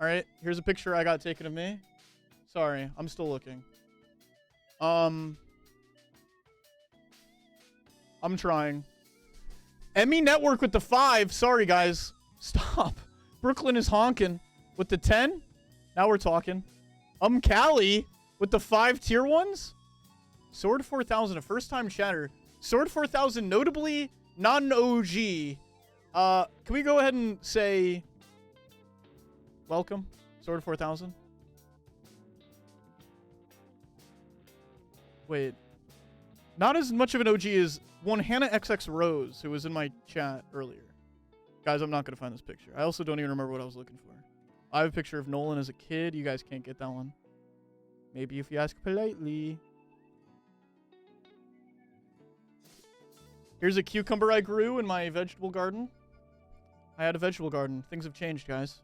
All right, here's a picture I got taken of me. Sorry, I'm still looking. I'm trying. Emmy Network with the 5. Sorry, guys. Stop. Brooklyn is honking with the 10. Now we're talking. Cali with the 5 tier 1s. Sword 4000, a first-time chatter. Sword 4000, notably non-OG. Can we go ahead and say welcome, Sword 4000? Wait. Not as much of an OG as one Hannah XX Rose, who was in my chat earlier. Guys, I'm not going to find this picture. I also don't even remember what I was looking for. I have a picture of Nolan as a kid. You guys can't get that one. Maybe if you ask politely. Here's a cucumber I grew in my vegetable garden. I had a vegetable garden. Things have changed, guys.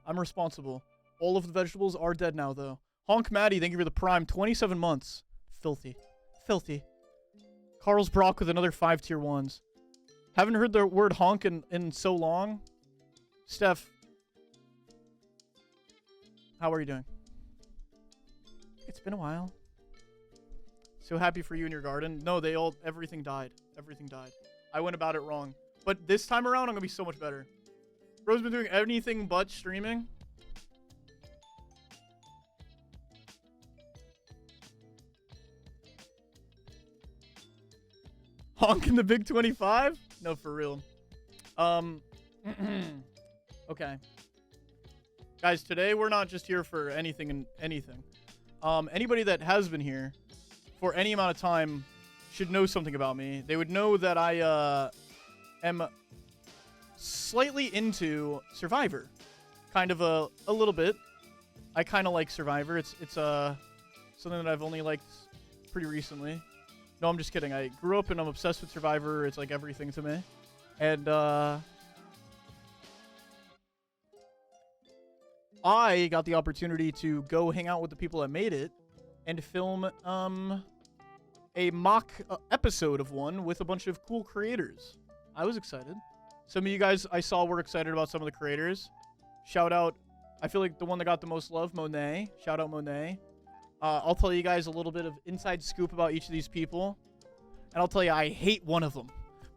I'm responsible. All of the vegetables are dead now, though. Honk Maddie, thank you for the prime. 27 months. Filthy. Filthy. Carl's Brock with another 5 tier 1s. Haven't heard the word honk in so long. Steph. How are you doing? It's been a while. So happy for you in your garden. No, everything died. Everything died. I went about it wrong. But this time around, I'm going to be so much better. Bro's been doing anything but streaming. Honking the big 25? No, for real. Okay. Guys, today we're not just here for anything and anything. Anybody that has been here for any amount of time should know something about me. They would know that I am slightly into Survivor. Kind of a little bit. I kind of like Survivor. It's something that I've only liked pretty recently. No, I'm just kidding. I grew up and I'm obsessed with Survivor. It's like everything to me. And I got the opportunity to go hang out with the people that made it and film a mock episode of one with a bunch of cool creators. I was excited. Some of you guys I saw were excited about some of the creators. Shout out, I feel like the one that got the most love, Monet. Shout out Monet. I'll tell you guys a little bit of inside scoop about each of these people. And I'll tell you, I hate one of them.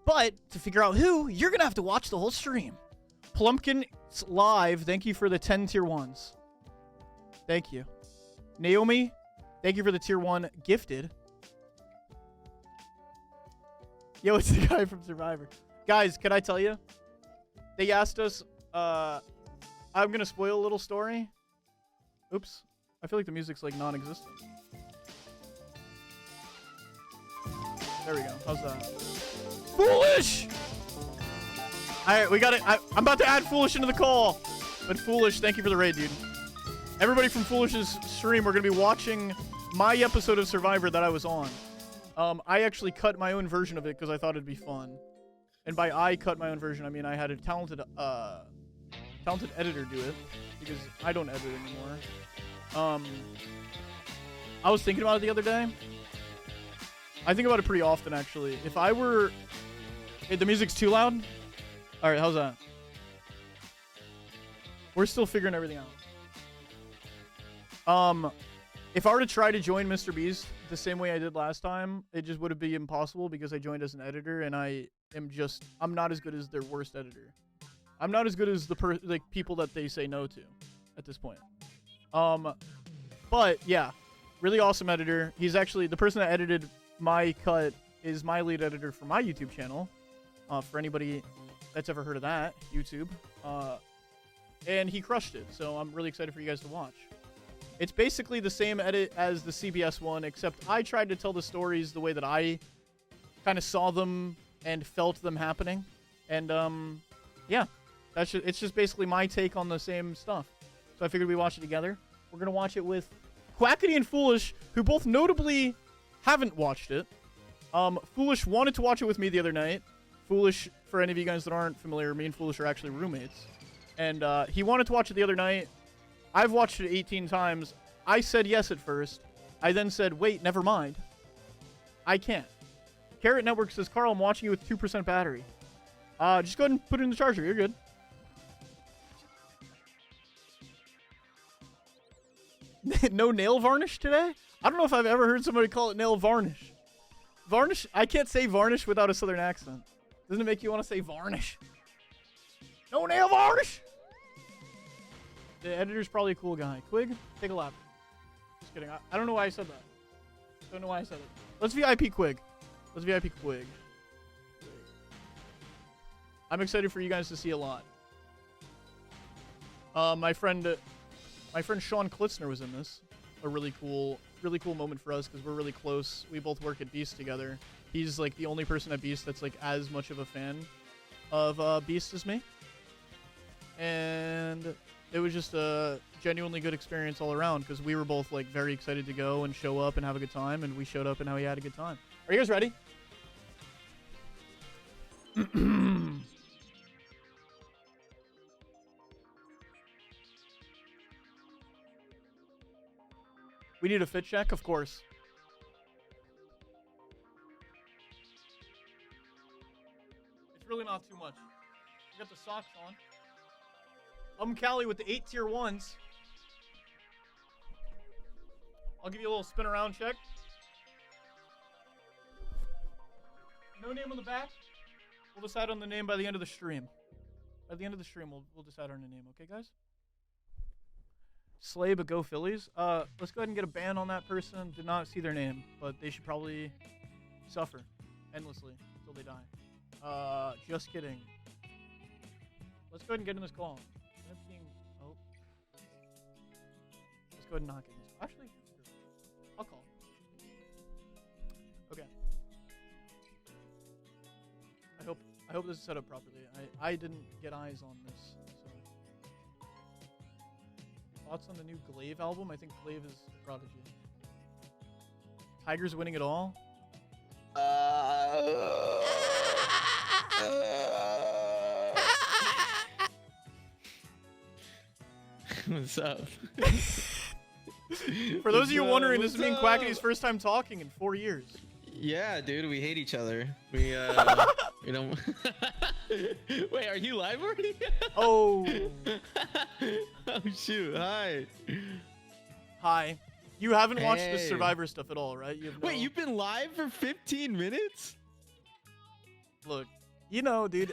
But to figure out who, you're going to have to watch the whole stream. Plumpkin Live, thank you for the 10 tier 1s. Thank you. Naomi, thank you for the tier 1 gifted. Yo, it's the guy from Survivor. Guys, can I tell you? They asked us, I'm going to spoil a little story. Oops. I feel like the music's like non-existent. There we go. How's that? Foolish! Alright, we got it. I'm about to add Foolish into the call. But Foolish, thank you for the raid, dude. Everybody from Foolish's stream, we're going to be watching my episode of Survivor that I was on. I actually cut my own version of it because I thought it'd be fun. And by I cut my own version, I mean I had a talented editor do it. Because I don't edit anymore. I was thinking about it the other day. I think about it pretty often, actually. If I were... Hey, the music's too loud? Alright, how's that? We're still figuring everything out. If I were to try to join Mr. Beast the same way I did last time, it just would be impossible because I joined as an editor and I'm not as good as their worst editor. I'm not as good as the people that they say no to at this point. But yeah, really awesome editor. He's actually the person that edited my cut is my lead editor for my YouTube channel. For anybody that's ever heard of that, YouTube. And he crushed it. So I'm really excited for you guys to watch. It's basically the same edit as the CBS one, except I tried to tell the stories the way that I kind of saw them and felt them happening. And yeah, it's just basically my take on the same stuff. So I figured we watch it together. We're going to watch it with Quackity and Foolish, who both notably haven't watched it. Foolish wanted to watch it with me the other night. Foolish, for any of you guys that aren't familiar, me and Foolish are actually roommates. And he wanted to watch it the other night. I've watched it 18 times. I said yes at first. I then said, wait, never mind. I can't. Carrot Network says, Carl, I'm watching you with 2% battery. Just go ahead and put it in the charger. You're good. No nail varnish today? I don't know if I've ever heard somebody call it nail varnish. Varnish? I can't say varnish without a southern accent. Doesn't it make you want to say varnish? No nail varnish! The editor's probably a cool guy. Quig, take a lap. Just kidding. I don't know why I said that. Don't know why I said it. Let's VIP Quig. Let's VIP Quig. I'm excited for you guys to see a lot. My friend Sean Klitzner was in this. A really cool moment for us because we're really close. We both work at Beast together. He's like the only person at Beast that's like as much of a fan of Beast as me. And it was just a genuinely good experience all around because we were both like very excited to go and show up and have a good time, and we showed up and how he had a good time. Are you guys ready? We need a fit check, of course. It's really not too much. We got the socks on. Callie with the 8 tier 1s. I'll give you a little spin around check. No name on the back. We'll decide on the name by the end of the stream. By the end of the stream, we'll decide on the name. Okay, guys? Slay, but go Phillies. Let's go ahead and get a ban on that person. Did not see their name, but they should probably suffer endlessly until they die. Just kidding. Let's go ahead and get in this call. Oh. Let's go ahead and not get in this. Actually, I'll call. Okay. I hope this is set up properly. I didn't get eyes on this. Thoughts on the new Glaive album? I think Glaive is a prodigy. Tigers winning it all? What's up? For those of you wondering, this is me and Quackity's first time talking in 4 years. Yeah, dude, we hate each other. We don't. Wait, are you live already? Oh. Oh shoot! Hi. Hi. You haven't watched the Survivor stuff at all, right? Wait, you've been live for 15 minutes? Look, you know, dude.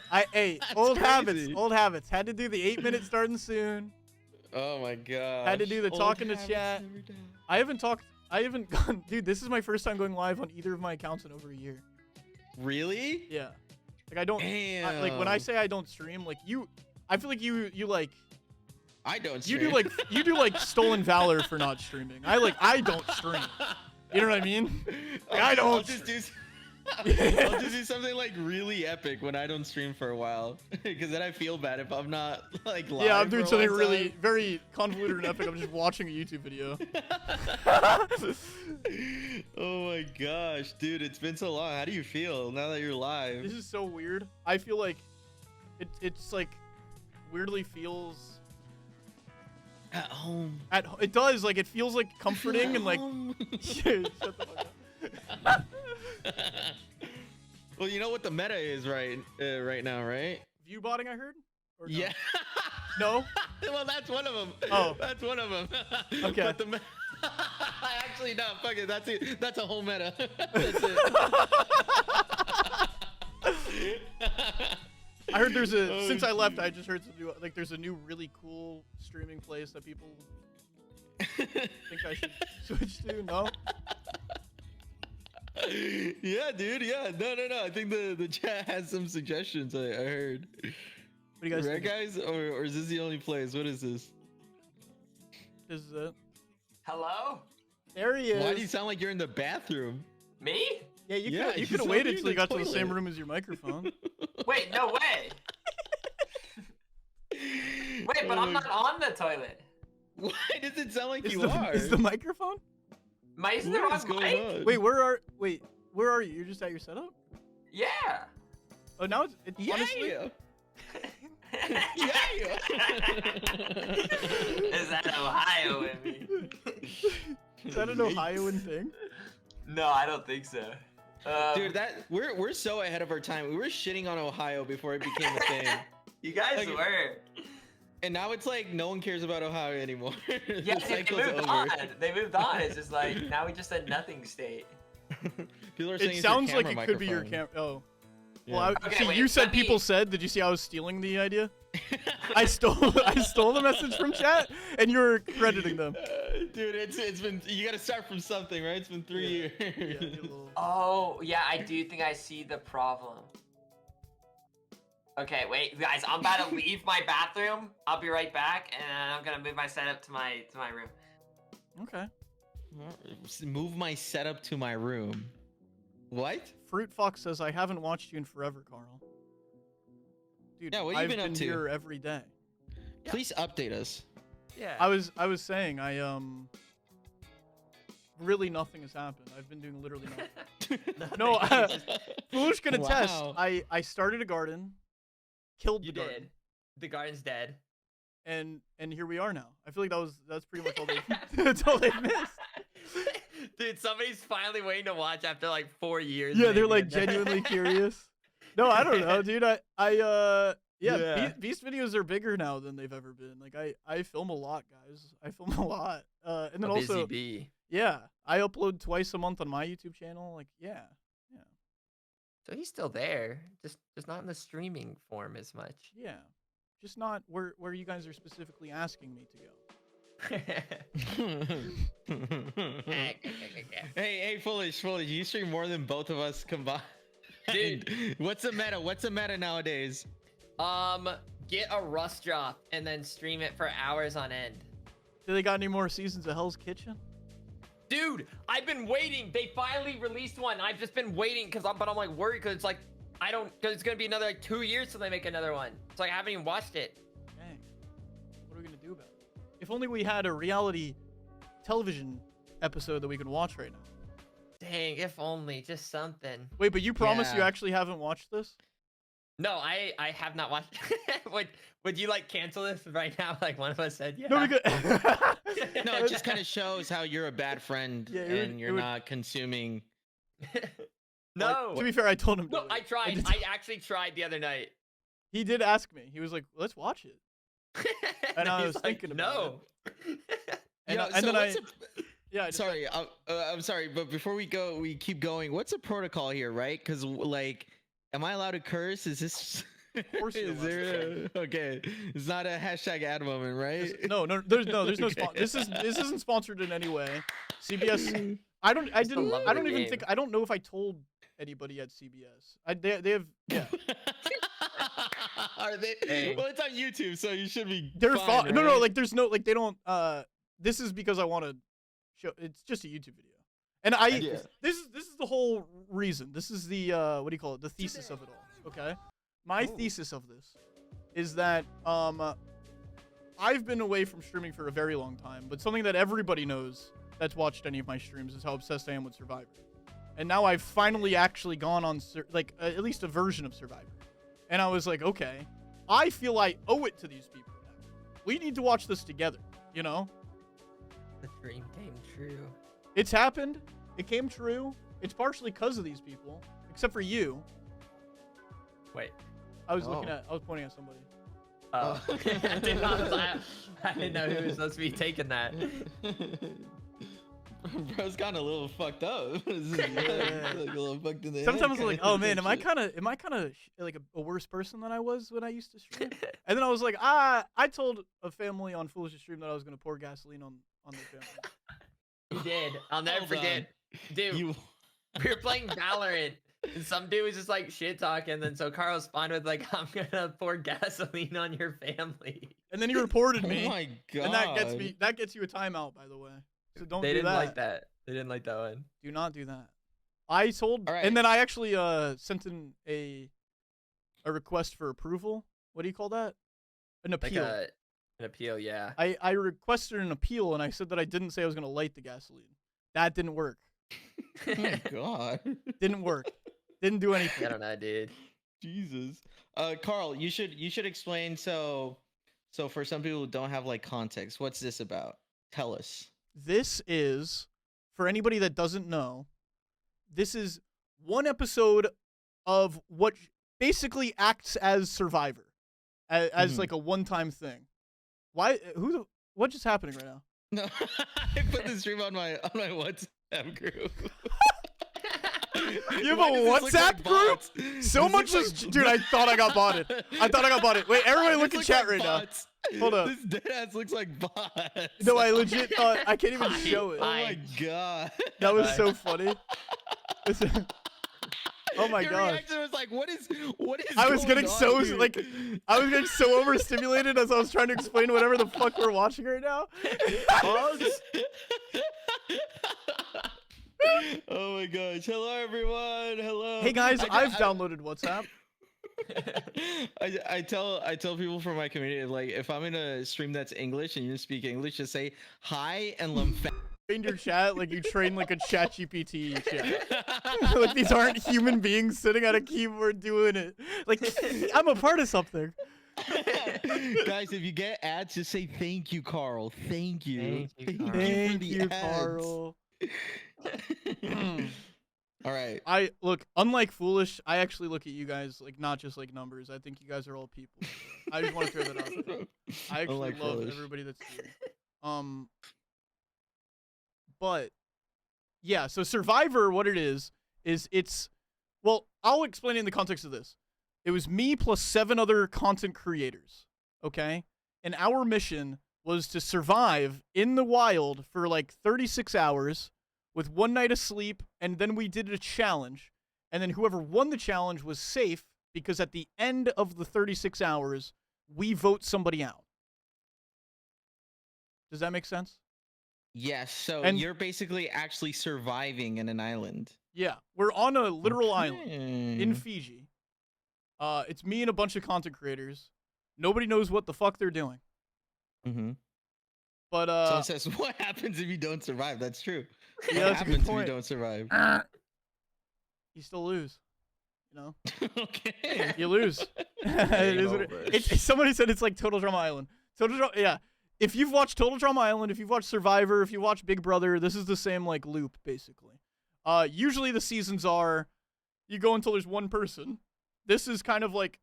Old habits. Had to do the 8-minute starting soon. Oh my god. Had to do the talking to chat. I haven't gone. Dude, this is my first time going live on either of my accounts in over a year. Really? Yeah. Like I don't. Damn. Like when I say I don't stream, like I feel like you like. I don't stream. You do like stolen valor for not streaming. I don't stream. You know what I mean? Like, I don't. I'll just do something like really epic when I don't stream for a while, because then I feel bad if I'm not like live. Yeah, I'm doing something really very convoluted and epic. I'm just watching a YouTube video. Oh my gosh, dude, it's been so long. How do you feel now that you're live? This is so weird. I feel like it's like weirdly feels at home. It does, like it feels like comforting and like shut the fuck up. Well, you know what the meta is right now, right? View botting, I heard? Or no? Yeah. No? Well, that's one of them. Oh. That's one of them. Okay. But actually, no, fuck it. That's a whole meta. That's it. I heard there's since I left, I just heard some new, like there's a new really cool streaming place that people think I should switch to. No? Yeah, dude. Yeah. No. I think the chat has some suggestions. I heard. What do you guys think? Right, guys? Or is this the only place? What is this? This is it. Hello? There he is. Why do you sound like you're in the bathroom? Me? Yeah, you could have waited till you got to the same room as your microphone. Wait, no way. Wait, but I'm not on the toilet. Why does it sound like you are? Is the microphone? Is the wrong mic? Wait, where are you? You're just at your setup? Yeah. Oh, now it's yeah. honestly. Yeah. Is that Ohio in me? Is that an Ohioan thing? No, I don't think so. Dude, we're so ahead of our time. We were shitting on Ohio before it became a thing. You guys were. And now it's like no one cares about Ohio anymore. Yeah, The they cycle's moved over. on. They moved on. It's just like now we just said nothing state. People are saying It it's sounds your like it camera could be your microphone. camera. Oh. Yeah. Well, Okay, see, wait, you said let me- people said. Did you see I was stealing the idea? I stole the message from chat, and you're crediting them. Dude, it's been, you gotta start from something, right? It's been 3 years. Yeah, get a little- Oh, yeah, I do think I see the problem. Okay, wait, guys, I'm about to leave my bathroom. I'll be right back, and I'm gonna move my setup to my room. Okay. Move my setup to my room. What? Fruit Fox says, I haven't watched you in forever, Carl. Dude, Yeah, what have you I've been up to? here every day. Please update us. Yeah. I was saying, really nothing has happened. I've been doing literally nothing. No, Foolish can attest. Wow. I started a garden, killed You the garden, did. The garden's dead. and here we are now. I feel like that's pretty much all they that's all they missed. Dude, somebody's finally waiting to watch after like 4 years. Yeah, they're maybe, like and then- genuinely curious. No, I don't know, dude. Yeah, Yeah. Beast videos are bigger now than they've ever been. Like I film a lot, guys. I film a lot. And then A busy also, bee. yeah, I upload twice a month on my YouTube channel. Like, yeah. So he's still there, just not in the streaming form as much. Yeah. Just not where you guys are specifically asking me to go. Hey, foolish. You stream more than both of us combined. Dude. What's the meta? What's the meta nowadays? Get a Rust drop and then stream it for hours on end. Do they got any more seasons of Hell's Kitchen? Dude, I've been waiting. They finally released one. I've just been waiting but I'm like worried because it's like because it's gonna be another like 2 years till they make another one. So I haven't even watched it. Dang. What are we gonna do about it? If only we had a reality television episode that we could watch right now. Dang, if only just something. Wait, but you promise you Yeah. actually haven't watched this? No, I have not watched. would you like cancel this right now? Like one of us said, yeah. No, we could. No, it just kind of shows how you're a bad friend Yeah, it would- and you're it would- not consuming. No. To be fair, I told him. No, to. I tried. did- I actually tried the other night. He did ask me. He was like, "Let's watch it." And I he's was like, thinking about no. And, Yo, and so then what's yeah. I just- Sorry, I'm sorry, but before we keep going. What's the protocol here, right? Because like, am I allowed to curse? Is this? Of course you're Is allowed to there? Okay, it's not a hashtag ad moment, right? No, there's no. Okay. This isn't sponsored in any way. CBS. I don't Just the love of the even game. think. I don't know if I told anybody at CBS. They have. Yeah. Are they? Dang. Well, it's on YouTube, so you should be. They're fine, fine. No, right? like there's no like they don't. This is because I want to show. It's just a YouTube video, and Yeah. this is the whole reason. This is the what do you call it? The thesis of it all. Okay. My thesis of this is that I've been away from streaming for a very long time, but something that everybody knows that's watched any of my streams is how obsessed I am with Survivor. And now I've finally actually gone on at least a version of Survivor. And I was like, okay, I feel I owe it to these people now. We need to watch this together, you know? The dream came true. It's happened. It came true. It's partially because of these people, except for you. Wait. I was Oh. I was pointing at somebody. Oh. I didn't know who was supposed to be taking that. Bro's gotten a little fucked up. This is like a little fucked in the head Sometimes I'm like, kinda oh man, am I shit. kind of like a worse person than I was when I used to stream? And then I was like, I told a family on Foolish to Stream that I was gonna pour gasoline on their family. You did. I'll never Hold forget. Dude, You. we were playing Valorant. And some dude was just like shit talking, and then so Carl responded with like, "I'm gonna pour gasoline on your family." And then he reported Oh me, my god. and that gets you a timeout, by the way. So don't They do didn't that. like that. They didn't like that one. Do not do that. I told, All right. and then I actually sent in a request for approval. What do you call that? An Like appeal. an appeal, yeah. I requested an appeal, and I said that I didn't say I was gonna light the gasoline. That didn't work. Oh my god. Didn't work. Didn't do anything. I don't know, dude. Jesus. Carl, you should explain. So for some people who don't have like context, what's this about? Tell us. This is, for anybody that doesn't know, this is one episode of what basically acts as Survivor, as Mhm. like a one-time thing. Why? What just happening right now? No, I put the stream on my WhatsApp group. You have Why a does this look WhatsApp like group? bots? So This much looks is, like- dude. I thought I got botted. Wait, everybody look at This chat looks right like bots. now. Hold up. This deadass looks like bots. No, I legit thought I can't even show it. Oh my god. That was so funny. Oh my Your gosh. reaction was like, what is I was going getting on so here? I was getting so overstimulated as I was trying to explain whatever the fuck we're watching right now. Oh my gosh. Hello everyone. Hello. Hey guys, I've I- downloaded WhatsApp. I tell people from my community, like, if I'm in a stream that's English and you speak English, just say hi and In your chat, like you train like a chat GPT chat. Like these aren't human beings sitting at a keyboard doing it. Like I'm a part of something. Guys, if you get ads, just say thank you, Carl. Thank you. Thank you, Carl. Thank for the you, ads. Carl. All right. I look, unlike Foolish, I actually look at you guys like not just like numbers. I think you guys are all people. I just want to throw that out there. I actually Unlike love Foolish. everybody that's here. But yeah, so Survivor, what it is it's well, I'll explain it in the context of this. It was me plus 7 other content creators, okay? And our mission was to survive in the wild for like 36 hours with 1 night of sleep, and then we did a challenge, and then whoever won the challenge was safe because at the end of the 36 hours, we vote somebody out. Does that make sense? Yes. So And- you're basically actually surviving in an island. Yeah, we're on a literal island in Okay. Fiji. It's me and a bunch of content creators. Nobody knows what the fuck they're doing. Mm-hmm. But Someone says, "What happens if you don't survive?" That's true. Yeah, What that's a good happens if point. you don't survive? you still lose. You know, Okay. you lose. It is what over. somebody said it's like Total Drama Island. Total Drama, yeah. If you've watched Total Drama Island, if you've watched Survivor, if you watch Big Brother, this is the same like loop basically. Usually the seasons are you go until there's one person. This is kind of like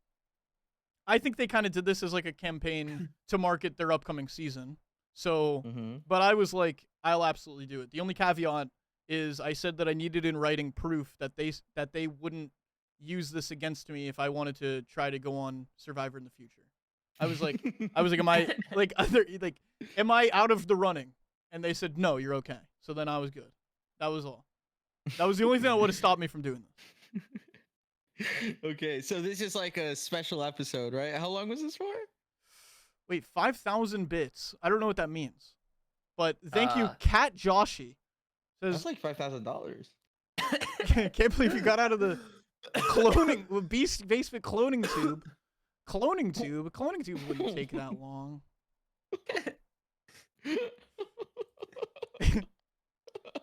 I think they kind of did this as like a campaign to market their upcoming season. So, Mm-hmm. but I was like, I'll absolutely do it. The only caveat is I said that I needed in writing proof that they wouldn't use this against me if I wanted to try to go on Survivor in the future. I was like, am I am I out of the running? And they said, no, you're okay. So then I was good. That was all. That was the only thing that would have stopped me from doing this. Okay, so this is like a special episode, right? How long was this for? Wait, 5,000 bits. I don't know what that means. But thank you, Uh. Cat Joshi. That's Says, like $5,000. can't believe you got out of the cloning basement cloning tube. Cloning tube wouldn't take that long.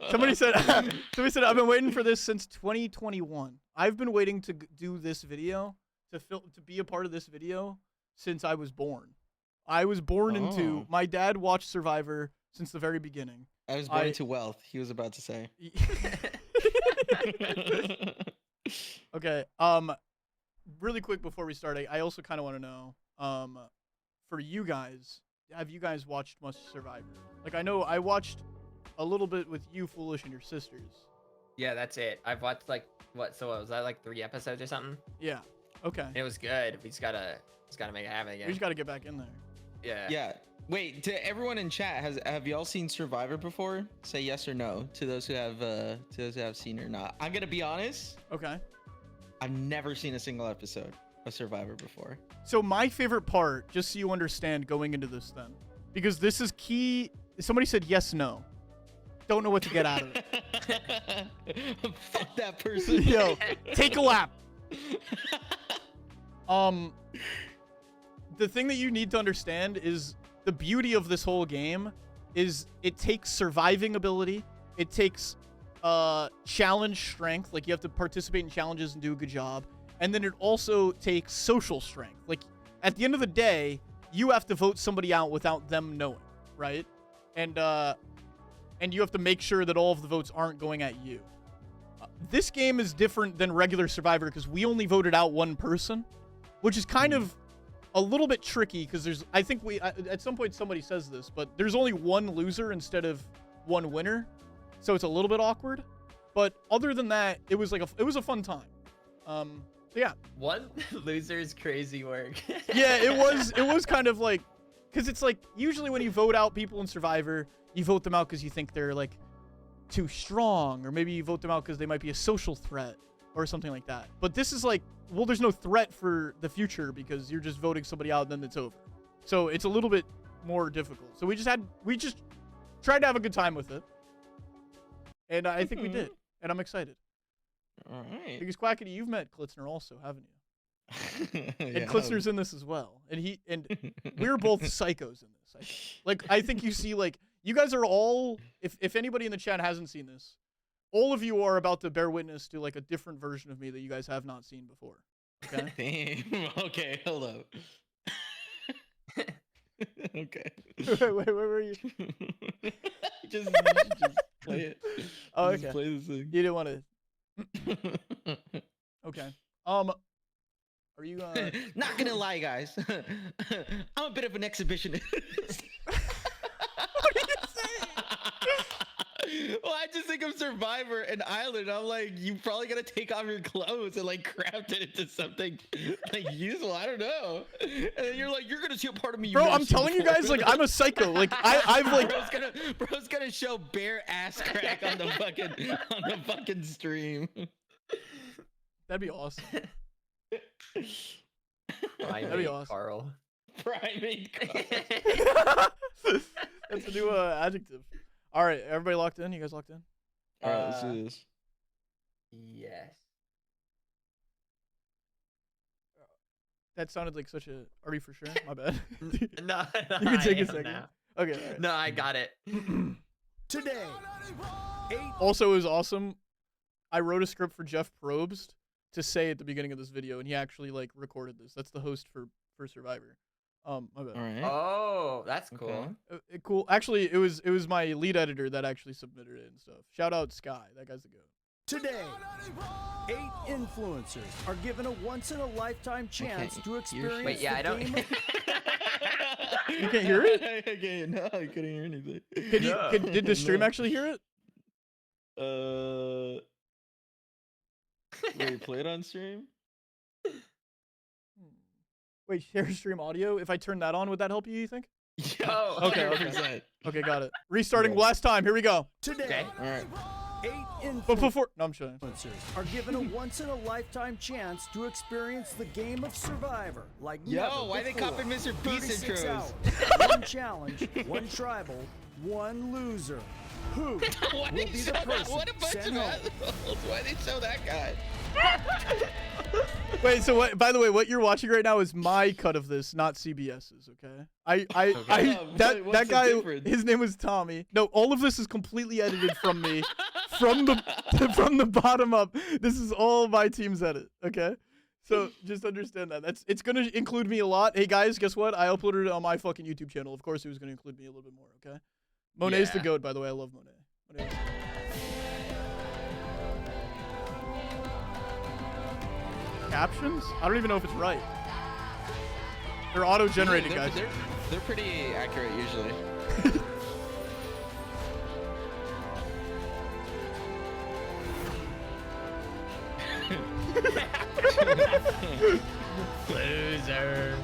Somebody said I've been waiting for this since 2021. I've been waiting to do this video to be a part of this video since I was born. I was born into Oh. my dad watched Survivor since the very beginning. I was born into wealth, he was about to say. Okay. Really quick before we start, I also kind of want to know, for you guys, have you guys watched much Survivor? Like, I know I watched a little bit with you, Foolish, and your sisters. Yeah, that's it. I've watched like what was that like 3 episodes or something? Yeah. Okay. It was good. We just gotta make it happen We again. just got to get back in there. Yeah. Yeah. Wait, to everyone in chat, have y'all seen Survivor before? Say yes or no to those who have seen or not. I'm gonna be honest. Okay. I've never seen a single episode of Survivor before. So my favorite part, just so you understand going into this then, because this is key. Somebody said yes, no. Don't know what to get out of it. Fuck that person. Yo, take a lap. The thing that you need to understand is the beauty of this whole game is it takes surviving ability. It takes challenge strength. Like you have to participate in challenges and do a good job. And then it also takes social strength. Like at the end of the day, you have to vote somebody out without them knowing, right? And you have to make sure that all of the votes aren't going at you. This game is different than regular Survivor because we only voted out one person, which is kind of a little bit tricky because there's, I think at some point somebody says this, but there's only one loser instead of one winner. So it's a little bit awkward. But other than that, it was like it was a fun time. So yeah. One loser's crazy work. Yeah, it was kind of like, because it's like, usually when you vote out people in Survivor, you vote them out because you think they're like too strong, or maybe you vote them out because they might be a social threat or something like that. But this is like, well, there's no threat for the future because you're just voting somebody out and then it's over. So it's a little bit more difficult. So we just tried to have a good time with it. And I think we did. And I'm excited. All right. Because Quackity, you've met Klitzner also, haven't you? And Yeah. Klitzner's in this as well. And we're both psychos in this. I think you see, like, you guys are all, if anybody in the chat hasn't seen this, all of you are about to bear witness to like a different version of me that you guys have not seen before. Okay? Damn. Okay, hold up. Okay. wait, where were you? just play it. Oh, Just okay. play this thing. You didn't want to. Okay. Are you Not gonna lie, guys. I'm a bit of an exhibitionist. What are you saying? Well, I just think of Survivor and Island. I'm like, you probably gotta take off your clothes and like craft it into something like useful. I don't know. And then you're like, you're gonna see a part of me. Bro, I'm telling you guys, like, I'm a psycho. Like, I've like. bro's gonna show bare ass crack on the fucking stream. That'd be awesome. That'd be awesome. Carl. Primate. That's a new adjective. All right, everybody locked in? You guys locked in? All right, let's do this. Yes. That sounded like such a. Are you for sure? My bad. No, You can take I a am second. now. Okay. All right. No, I got it. Today, 8 Also, it was awesome. I wrote a script for Jeff Probst to say at the beginning of this video, and he actually like recorded this. That's the host for Survivor. My bad. All right. Oh, that's cool. Okay. Cool. Actually, it was my lead editor that actually submitted it and stuff. Shout out Sky. That guy's the goat. Today, 8 influencers are given a once-in-a-lifetime chance to experience Wait, yeah, the I don't. game of You can't hear it? Okay, no, I couldn't hear anything. Did the stream actually hear it? Wait, play it on stream? Wait, share stream audio. If I turn that on, would that help you? You think? Yeah. Oh, Okay, okay. 100%. Okay, got it. Restarting Yeah. last time. Here we go. Today. Okay. All right. 8 But before, no, I'm showing. influencers are given a once-in-a-lifetime chance to experience the game of Survivor like Yo, never why they before. copying Mr. Beast 36 intros? hours, one challenge, one tribal, one loser. Who Why will they be show the that? person What a bunch sent of home? assholes. Why they show that guy? Wait, so what? By the way, what you're watching right now is my cut of this, not CBS's. Okay. That What's the guy, difference? his name was Tommy. No, all of this is completely edited from me, from the bottom up. This is all my team's edit. Okay. So just understand that. It's gonna include me a lot. Hey guys, guess what? I uploaded it on my fucking YouTube channel. Of course, it was gonna include me a little bit more. Okay. Monet's the Yeah. goat, by the way. I love Monet. Captions? I don't even know if it's right. They're auto-generated, They're- guys. They're pretty accurate usually. Loser.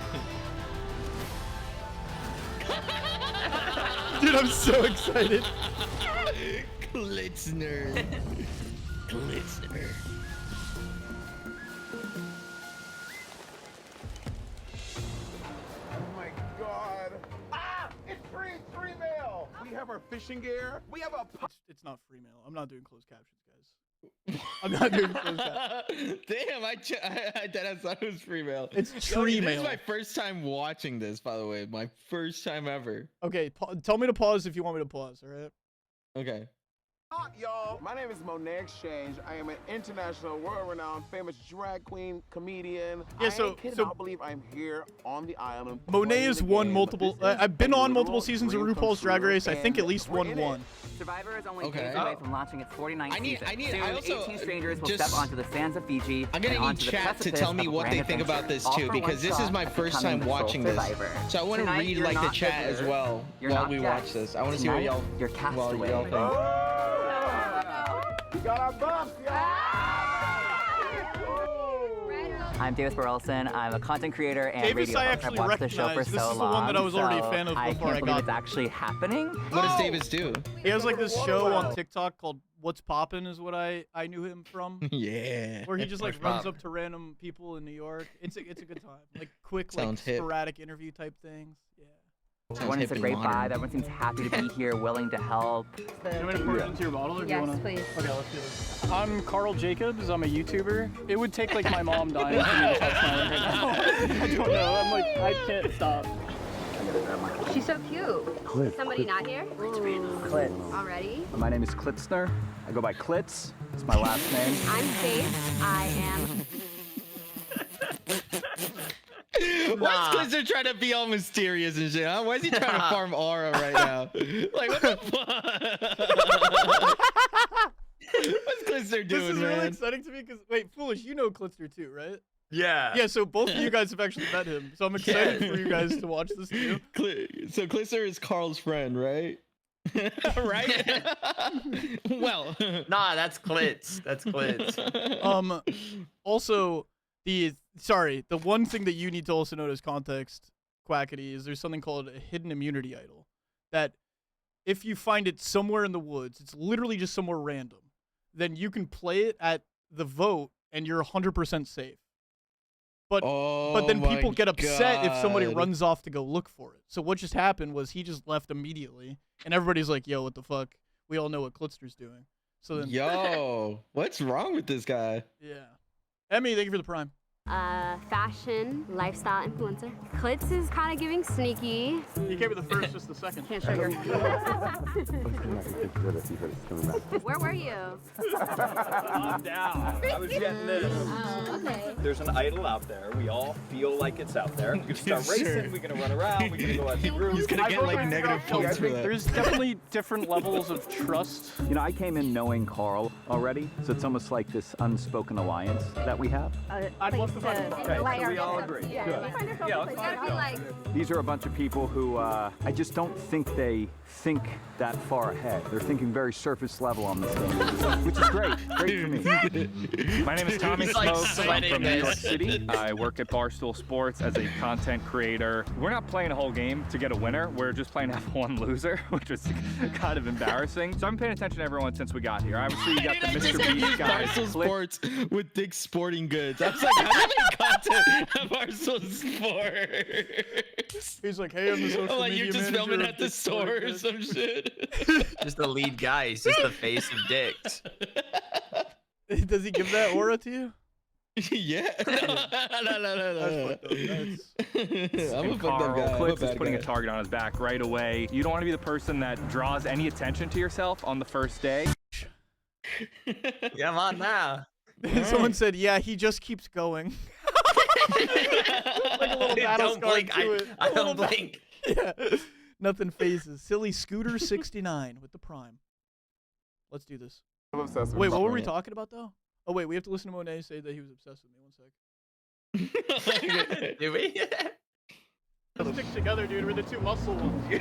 Dude, I'm so excited. Klitzner. Klitzner. Oh my god. Ah! It's free mail! We have our fishing gear. We have a It's not free mail. I'm not doing closed captions, guys. I'm not doing closed captions. Damn, I thought it was free mail. It's Yo, tree This mail. is my first time watching this, by the way. My first time ever. Okay, tell me to pause if you want me to pause, all right? Okay. Y'all. My name is Monet Exchange. I am an international, world-renowned, famous drag queen, comedian. Yeah, so I cannot believe I'm here on the island. Monet has won multiple. I've been on multiple seasons of RuPaul's Drag Race. I think at least won one. Survivor is only days away from launching its 49th season. Soon, I also 18 strangers will step onto the sands of Fiji. I'm gonna need chat to tell me what they think about this too, because this is my first time watching this. So I want to read like the chat as well while we watch this. I want to see what y'all think. We got our bumps, y'all. I'm Davis Burleson. I'm a content creator and Davis, radio I host. I've actually watched the show for recognize. This so is the long. one that I was already a so fan of I before can't I believe got it's there. actually happening. What does Davis do? He has like this show on TikTok called What's Poppin' is what I knew him from. Yeah. Where he just like runs up to random people in New York. It's a good time. Like quick, like Sounds hip. sporadic interview type things. Yeah. Everyone is a great vibe. Everyone seems happy to be here, willing to help. You want me to pour it into your bottle, or do you Yes, wanna? please. Okay, let's do this. I'm Karl Jacobs. I'm a YouTuber. It would take like my mom dying for me to stop smiling right now. I don't know. I'm like, I can't stop. She's so cute. Clit. Somebody not here? Clit. Already? My name is Klitzner. I go by Klitz. It's my last name. I'm Faith. I am. Why is Clizzer trying to be all mysterious and shit, huh? Why is he trying to farm aura right now? Like, what the fuck? What's Clizzer doing, This is man? really exciting to me because, wait, Foolish, you know Clister too, right? Yeah. Yeah, so both of you guys have actually met him. So I'm excited for you guys to watch this too. So Clizzer is Carl's friend, right? Right? Well. Nah, that's Clits. That's Clits. Also, the one thing that you need to also note as context, Quackity, is there's something called a hidden immunity idol. That if you find it somewhere in the woods, it's literally just somewhere random, then you can play it at the vote and you're 100% safe. But then people get upset if somebody runs off to go look for it. So what just happened was he just left immediately, and everybody's like, "Yo, what the fuck?" We all know what Klitzer's doing. So then, Yo, what's wrong with this guy? yeah. Emmy, thank you for the prime. Fashion, lifestyle influencer. Klitz is kind of giving sneaky. You came with the first, just the second. Can't show your. Where were you? Calm down. I was getting this. Oh, okay. There's an idol out there. We all feel like it's out there. We start racing. We're gonna run around. We're gonna go out the group. He's gonna get like negative points for that. There's definitely different levels of trust. You know, I came in knowing Carl already, so it's almost like this unspoken alliance that we have. I'd love to find a Okay, so we all agree. Yeah, Good. yeah, let's gotta be like. These are a bunch of people who I just don't think they think that far ahead. They're thinking very surface level on this game, which is great. Great for me. My name is Tommy He's, like, Smoke. I'm sweating from New York this. City. I work at Barstool Sports as a content creator. We're not playing a whole game to get a winner. We're just playing to have one loser, which is kind of embarrassing. So I'm paying attention to everyone since we got here. Obviously, you got the Mr. Beast guys. Barstool Sports with Dick's Sporting Goods. I was like, how do they content at Barstool Sports? He's like, hey, I'm the social Oh, like media you're just manager filming of at the Dick's store Sporting or Goods. some shit. Just the lead guy. He's just the face of dicks. Does he give that aura to you? Yeah. No. That's I'm a And fucked up Carl guy. I'm a Klitz is bad putting guy. a target on his back right away. You don't want to be the person that draws any attention to yourself on the first day. Come on now. Someone said, yeah, he just keeps going. Like a little battle Don't scar blink. to it. I A little don't blink. Yeah. Nothing phases. Silly Scooter 69 with the prime. Let's do this. I'm obsessed with Wait, what were Carl. we talking about though? Oh wait, we have to listen to Monet say that he was obsessed with me. 1 sec. Do we? Let's stick together, dude. We're the two muscle ones.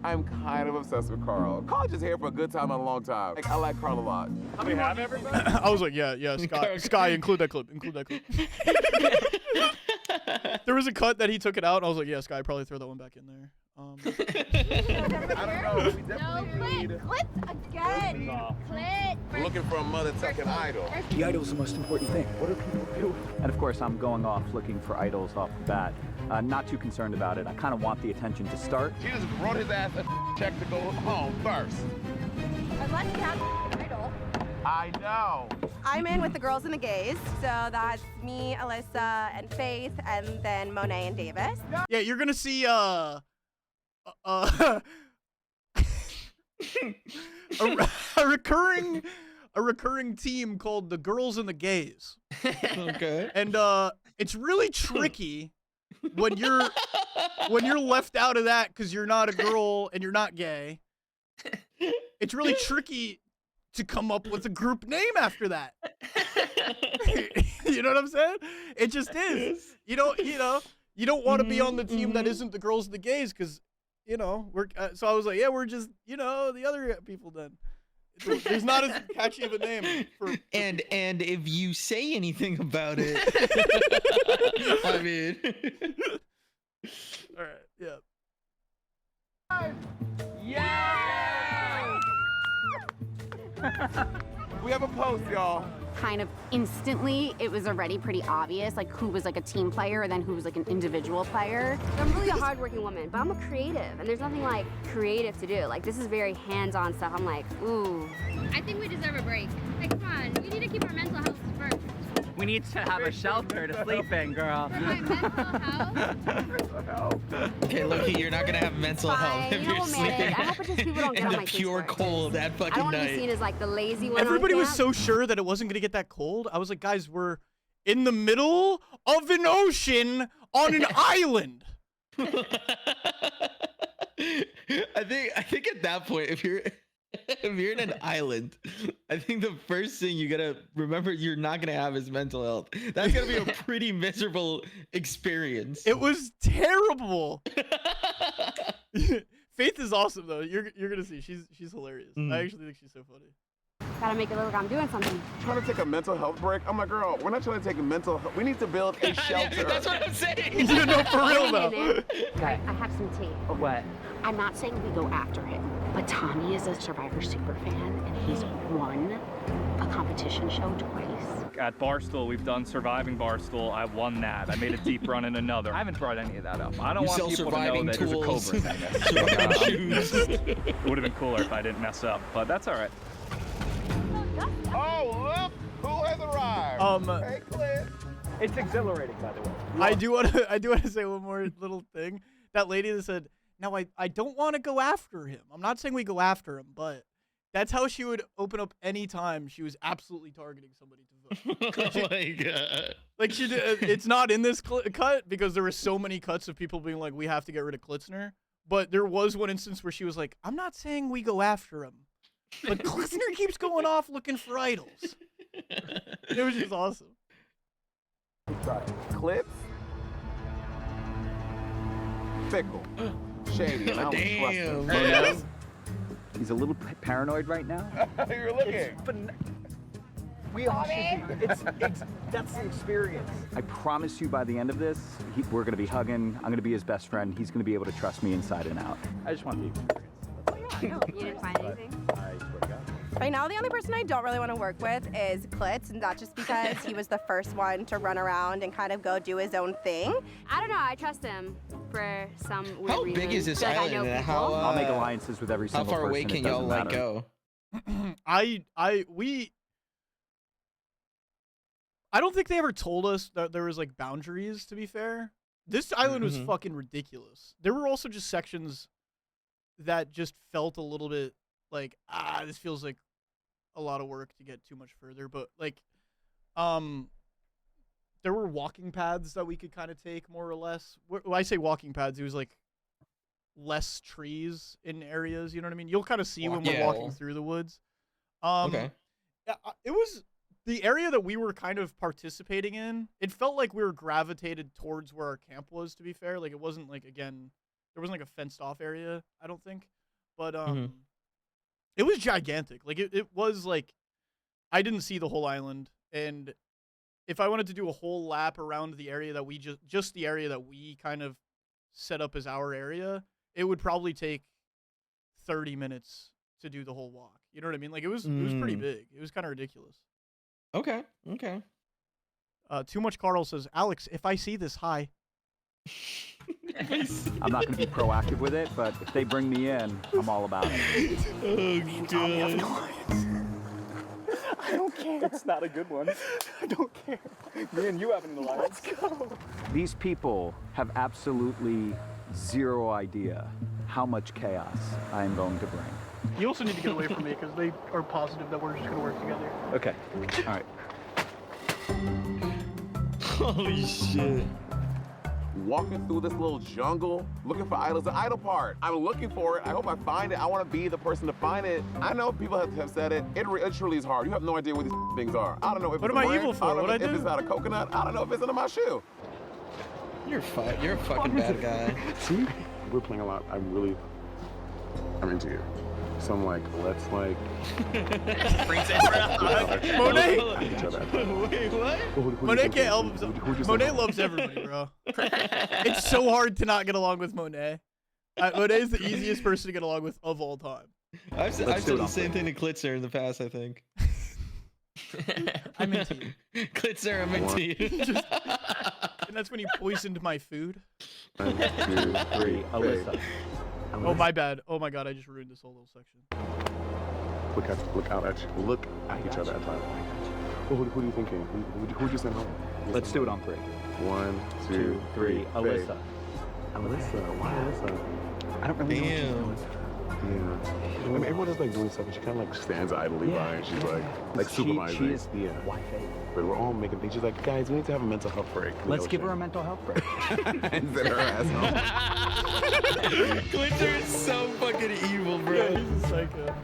I'm kind of obsessed with Carl. Carl just here for a good time and a long time. Like, I like Carl a lot. We have everybody? I was like, yeah, Sky, include that clip. There was a cut that he took it out, and I was like, yeah, Sky, probably throw that one back in there. I don't know. We No, definitely need. Clit again. Clit. We're looking for a mother-tucking idol. The idol's the most important thing. What do people do? And of course, I'm going off looking for idols off the bat. Not too concerned about it. I kind of want the attention to start. He just wrote his ass a check to go home first. Unless you have an idol. I know. I'm in with the girls and the gays, so that's me, Alyssa, and Faith, and then Monet and Davis. Yeah, you're gonna see a recurring team called the Girls and the Gays. Okay. And it's really tricky when you're left out of that because you're not a girl and you're not gay. It's really tricky to come up with a group name after that. You know what I'm saying? It just is. You don't want to be on the team that isn't the Girls and the Gays because, we're. So I was like, yeah, we're just, the other people then. There's not as catchy of a name for and if you say anything about it, I mean, all right, yeah. Yeah! We have a post, y'all. Kind of instantly, it was already pretty obvious, like who was like a team player and then who was like an individual player. I'm really a hardworking woman, but I'm a creative, and there's nothing like creative to do. Like this is very hands-on stuff. I'm like, ooh. I think we deserve a break. Like, come on, we need to keep our mental health first. We need to have a shelter to sleep in, girl. My mental health? Okay, Loki, you're not gonna have mental health if you're sleeping I hope it just people don't get in on the my case pure for it. cold that I fucking don't want to be night. seen as like the lazy one. Everybody on was camp. so sure that it wasn't gonna get that cold. I was like, guys, we're in the middle of an ocean on an island. I think at that point, if you're in an island, I think the first thing you gotta remember you're not gonna have is mental health. That's gonna be a pretty miserable experience. It was terrible. Faith is awesome though. You're gonna see. She's hilarious. I actually think she's so funny. Gotta make it look like I'm doing something. Trying to take a mental health break? I'm like, girl, we're not trying to take a mental health. We need to build a shelter. Yeah, that's what I'm saying. No, for real though. I have some tea. What? I'm not saying we go after him, but Tommy is a Survivor super fan, and he's won a competition show twice. At Barstool, we've done Surviving Barstool. I won that. I made a deep run in another. I haven't brought any of that up. I don't You want sell people to know surviving that there's a tools. cobra in this. Surviving shoes. It would have been cooler if I didn't mess up, but that's all right. Oh, look who has arrived. Hey, Clint. It's exhilarating, by the way. I do want to say one more little thing. That lady that said, "Now I don't want to go after him." I'm not saying we go after him, but that's how she would open up any time she was absolutely targeting somebody to vote. Oh my god! Like she did, it's not in this cut because there were so many cuts of people being like, "We have to get rid of Klitzner." But there was one instance where she was like, "I'm not saying we go after him, but Klitzner keeps going off looking for idols." It was just awesome. Clips. Fickle. Shady. And I don't Damn. trust him. He's a little paranoid right now. You're looking. We all should be. It's that's the experience. I promise you by the end of this, we're gonna be hugging. I'm gonna be his best friend. He's gonna be able to trust me inside and out. I just want the experience. You didn't find anything? I swear to God. Right now, the only person I don't really want to work with is Klitz, and that's just because he was the first one to run around and kind of go do his own thing. I don't know. I trust him for some weird How reason. big is this Like, I island know and people. how? I'll make alliances with every How single far away person. can It y'all doesn't like matter. go? I don't think they ever told us that there was like boundaries, to be fair. This island was fucking ridiculous. There were also just sections that just felt a little bit like, this feels like a lot of work to get too much further. But like, there were walking paths that we could kind of take more or less. When I say walking paths, it was like less trees in areas, you know what I mean? You'll kind of see when we're walking through the woods. Okay. Yeah, it was the area that we were kind of participating in. It felt like we were gravitated towards where our camp was, to be fair. Like, it wasn't like, again, there wasn't like a fenced off area, I don't think. But it was gigantic. Like, it was like, I didn't see the whole island. And if I wanted to do a whole lap around the area that we just the area that we kind of set up as our area, it would probably take 30 minutes to do the whole walk. You know what I mean? Like, it was pretty big. It was kind of ridiculous. Okay. Too much Carl says, Alex, if I see this, hi. I'm not going to be proactive with it, but if they bring me in, I'm all about it. Oh, God. I don't care. It's not a good one. I don't care. Me and you have an alliance. Let's go. These people have absolutely zero idea how much chaos I am going to bring. You also need to get away from me because they are positive that we're just gonna work together. Okay. All right. Holy shit. Walking through this little jungle, looking for idols. The idol part. I'm looking for it. I hope I find it. I want to be the person to find it. I know people have said it. It truly is hard. You have no idea what these things are. I don't know if What it's am a I ring. evil for? I don't know What'd I if do? it's out of coconut. I don't know if it's under my shoe. You're a fucking bad guy. See? We're playing a lot. I'm into you. So I'm like, let's like... Monet? Wait, what? Monet can't help himself. Monet loves everybody, bro. It's so hard to not get along with Monet. Monet is the easiest person to get along with of all time. I've said the same thing to Klitzer in the past, I think. I'm into you. Klitzer, I'm into you. And that's when you poisoned my food. 1, 2, 3, Alyssa. Oh, my bad. Oh my god, I just ruined this whole little section. Look at each other at time. Who are you thinking? Who you send home? Let's do it on 3. 1, 2, 3. Alyssa. Alyssa. Why Alyssa? I don't really know. Yeah. I mean, everyone is like doing stuff, and she kind of like stands idly by, and she's like supervising. She is wifey. But we're all making things. She's like, guys, we need to have a mental health break. Let's give her a mental health break. And send her ass home. Klitzer is so fucking evil, bro. Yeah, he's a psycho.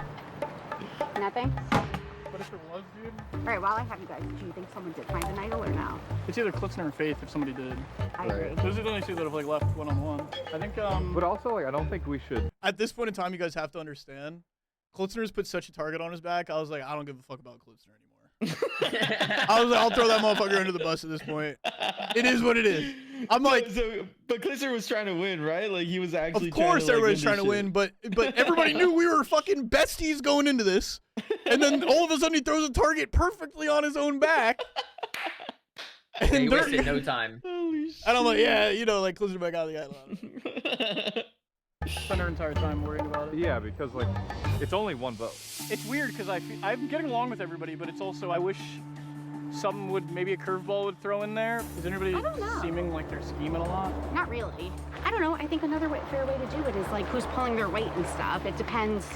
Nothing? What if it was, dude? All right, while I have you guys, do you think someone did find an idol or no? It's either Klitzer or Faith if somebody did. I agree. Those are the only two that have like left one-on-one. I think But also, like, I don't think we should. at this point in time, you guys have to understand, Klitzer's put such a target on his back. I was like, I don't give a fuck about Klitzer anymore. I was like, I'll throw that motherfucker under the bus at this point. It is what it is. I'm like, but Klitzer was trying to win, right? Like he was actually. of course, everybody's trying to shit. win, but everybody knew we were fucking besties going into this, and then all of a sudden he throws a target perfectly on his own back. And he they're- wasted no time. Holy shit. And I'm like, yeah, you know, like Klitzer back out of the guy. Spent our entire time worrying about it. Yeah, because like, it's only one vote. It's weird because I'm getting along with everybody, but it's also I wish something would, maybe a curveball would throw in there. Is anybody I don't know. seeming like they're scheming a lot? Not really. I don't know. I think another fair way to do it is like who's pulling their weight and stuff. It depends.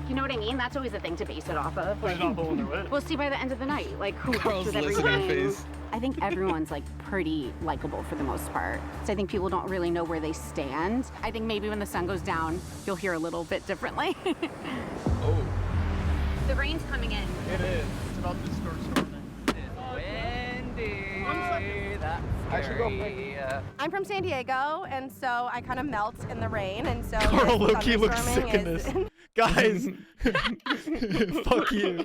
You know what I mean? That's always a thing to base it off of. Who's not pulling their weight? We'll see by the end of the night, like who Carl's helps with listening everything. face. I think everyone's like pretty likable for the most part. So I think people don't really know where they stand. I think maybe when the sun goes down, you'll hear a little bit differently. Oh. The rain's coming in. It is. It's about to start storming. Windy. That's I should go scary. I'm from San Diego, and so I kind of melt in the rain, and so Carl this Loki looks sick thunderstorming in this. Guys, fuck you.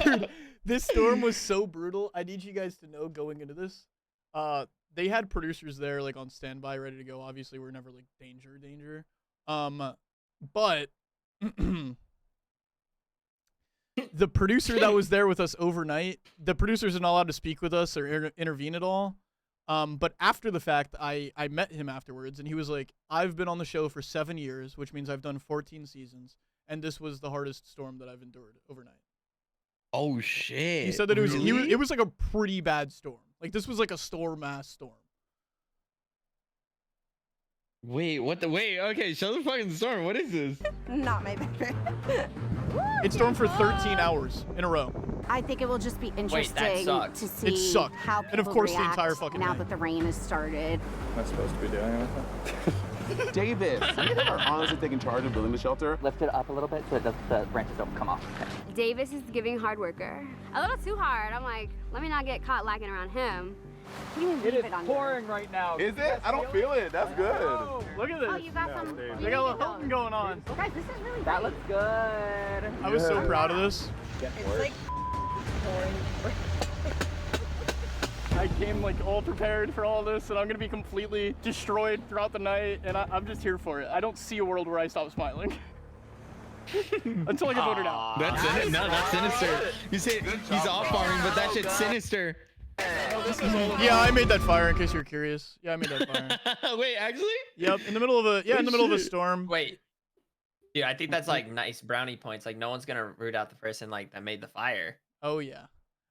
Dude, this storm was so brutal. I need you guys to know going into this, they had producers there like on standby, ready to go. Obviously, we're never like danger. But the producer that was there with us overnight, the producers are not allowed to speak with us or intervene at all. But after the fact, I met him afterwards, and he was like, I've been on the show for 7 years, which means I've done 14 seasons, and this was the hardest storm that I've endured overnight. Oh shit. He said that it was Really? it was like a pretty bad storm. Like this was like a storm-ass storm. Wait, okay, show the fucking storm. What is this? Not my favorite. It stormed for 13 hours in a row. I think it will just be interesting sucked. to It see sucked. how people And of course, the react entire fucking now night. that the rain has started. Am I supposed to be doing anything? Davis, you are honestly taking charge of building the shelter. Lift it up a little bit so that the branches don't come off. Okay. Davis is giving hard worker. A little too hard. I'm like, let me not get caught lacking around him. What do you mean leave it under? pouring right now. Is it? I don't feel it. That's good. Look at this. Oh, you got some. They got a little Hilton going on. Guys, this is really That great. looks good. I was so proud of this. I came like all prepared for all this, and I'm gonna be completely destroyed throughout the night, and I'm just here for it. I don't see a world where I stop smiling. Until I get voted out. That's it. No, that's sinister. You say he's off farming, but that shit's sinister. Yeah, I made that fire in case you're curious. Yeah, I made that fire. Wait, actually? Yep, in the middle of a storm. Wait. Dude, I think that's like nice brownie points. Like no one's gonna root out the person like that made the fire. Oh yeah.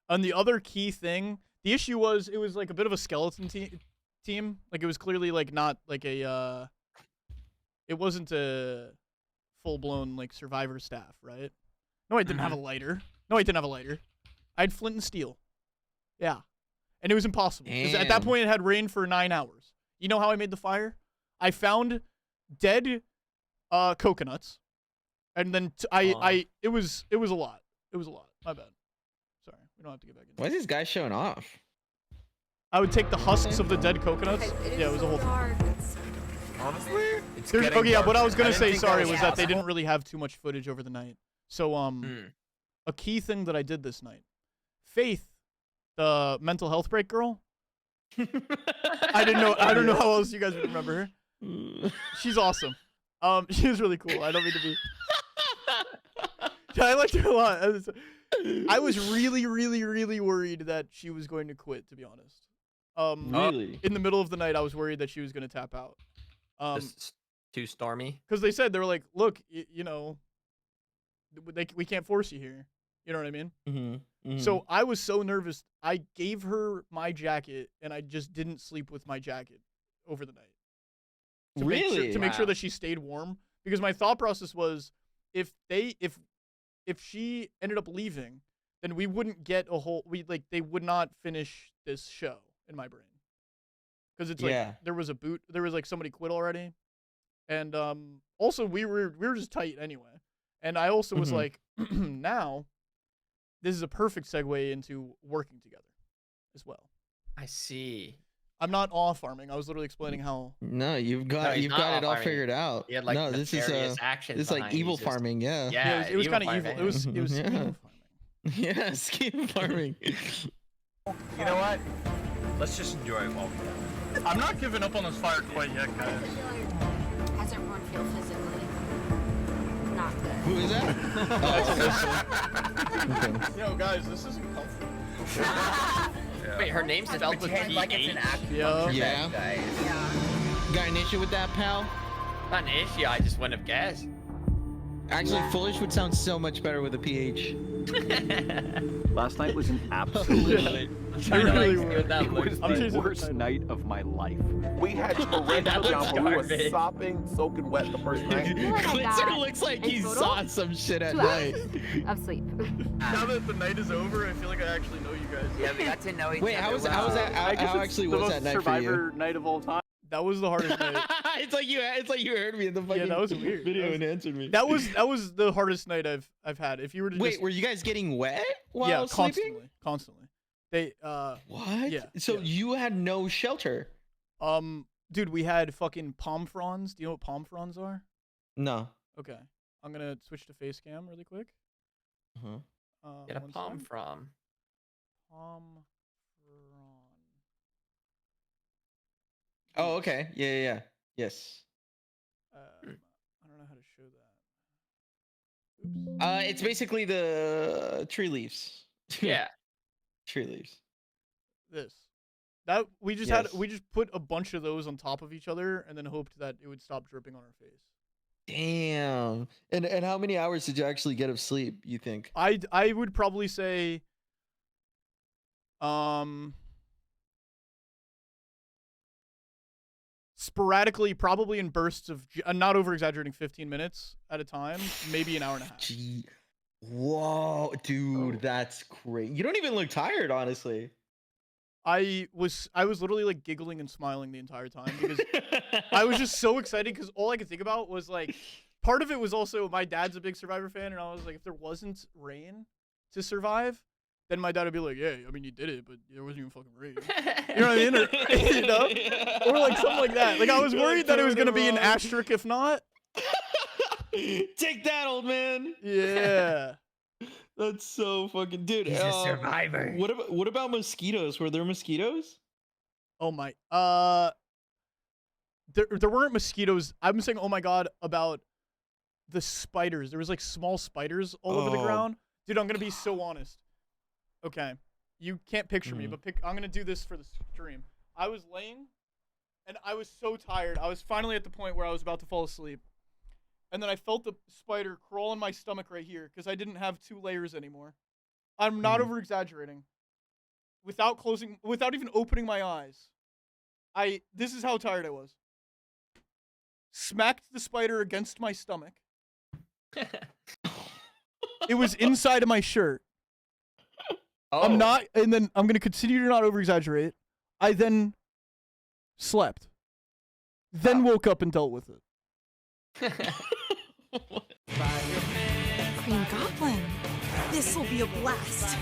And the other key thing, the issue was it was like a bit of a skeleton team. Like it was clearly like not like a it wasn't a full-blown like survivor staff, right? No, I didn't have a lighter. No, I didn't have a lighter. I had flint and steel. Yeah. And it was impossible. Because at that point, it had rained for 9 hours. You know how I made the fire? I found dead coconuts. And then it was a lot. It was a lot. My bad. Sorry. We don't have to get back into it. Why is this guy showing off? I would take the husks of the dead coconuts. Yeah, it was a whole thing. Honestly, Okay, yeah, what I was going to say, sorry, was that they didn't really have too much footage over the night. So, a key thing that I did this night. Faith, the mental health break girl. I don't know how else you guys would remember her. She's awesome. She was really cool. I don't mean to be. I liked her a lot. I was really, really, really worried that she was going to quit, to be honest. Really? In the middle of the night, I was worried that she was going to tap out. Just too stormy. Because they said, they were like, look, you know, we can't force you here. You know what I mean? Mm-hmm. So I was so nervous. I gave her my jacket, and I just didn't sleep with my jacket over the night. To make sure that she stayed warm. Because my thought process was, if she ended up leaving, then we wouldn't get they would not finish this show in my brain. Because it's like there was like somebody quit already. And also we were just tight anyway. And I also was like, now this is a perfect segue into working together as well. I see. I'm not off farming. I was literally explaining how. No, you've got it all figured out. You had, like, no, this is like evil farming. Yeah. Yeah, it was kind of evil. It was scheme farming. Yeah, scheme farming. You know what? Let's just enjoy it while we can. I'm not giving up on this fire quite yet, guys. How's everyone feel physically? Not good. Who is that? Yo, guys, this isn't comfortable. Wait, her name's spelled with P-H? Like it's an actual Yeah. guys. Got an issue with that, pal? Not an issue, I just wouldn't have guessed. Actually, foolish would sound so much better with a PH. Last night was an absolute. It really was. It was the worst night of my life. We had torrential downpour. We were sopping, soaking wet the first night. Glitzer looks like he saw some shit at 2 night. hours of sleep. Now that the night is over, I feel like I actually know you guys. Yeah, we got to know each Wait, other. how was that? How actually was that night for Survivor you? night of all time. That was the hardest night. It's like you heard me in the fucking that was weird. video and answered me. That was the hardest night I've had. If you were to wait, were you guys getting wet while sleeping? Constantly. They what? Yeah. So you had no shelter? Dude, we had fucking palm fronds. Do you know what palm fronds are? No. Okay, I'm gonna switch to face cam really quick. Get a palm from. Palm. Oh, okay. Yeah. Yes. I don't know how to show that. It's basically the tree leaves. Yeah. Tree leaves. This. That we just put a bunch of those on top of each other and then hoped that it would stop dripping on our face. Damn. And how many hours did you actually get of sleep, you think? I would probably say sporadically, probably in bursts of, not over exaggerating, 15 minutes at a time, maybe an hour and a half. Gee. Whoa, dude, that's great. You don't even look tired, honestly. I was literally like giggling and smiling the entire time because I was just so excited because all I could think about was like, part of it was also my dad's a big Survivor fan, and I was like, if there wasn't rain to survive, then my dad would be like, yeah, I mean, you did it, but there wasn't even fucking rain. You know what I mean? Or, you know? Or like something like that. Like I was worried that it was going to be an asterisk if not. Take that, old man. Yeah. That's so fucking dude. He's a survivor. What about mosquitoes? Were there mosquitoes? Oh my. There weren't mosquitoes. I'm saying, oh my god, about the spiders. There was like small spiders all over the ground. Dude, I'm gonna be so honest. Okay, you can't picture me, but I'm gonna do this for the stream. I was laying, and I was so tired. I was finally at the point where I was about to fall asleep. And then I felt the spider crawl in my stomach right here because I didn't have 2 layers anymore. I'm not over exaggerating. Without even opening my eyes, this is how tired I was. Smacked the spider against my stomach, It was inside of my shirt. Oh. I'm not, and then I'm gonna continue to not over-exaggerate. I then slept, then woke up and dealt with it. Green Goblin. This'll be a blast.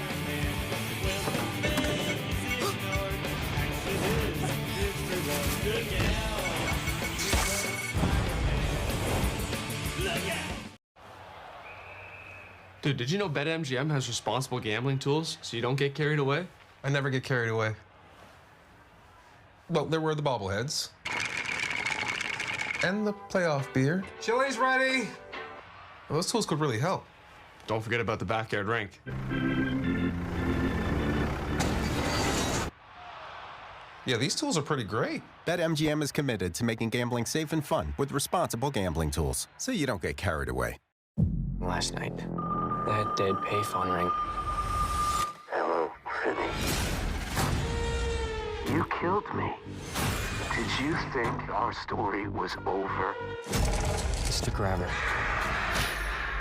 Dude, did you know BetMGM has responsible gambling tools so you don't get carried away? I never get carried away. Well, there were the bobbleheads. And the playoff beer. Chili's ready! Well, those tools could really help. Don't forget about the backyard rink. Yeah, these tools are pretty great. BetMGM is committed to making gambling safe and fun with responsible gambling tools, so you don't get carried away. Last night, that dead payphone ring. Hello, City. You killed me. Did you think our story was over? Mr. Grabber.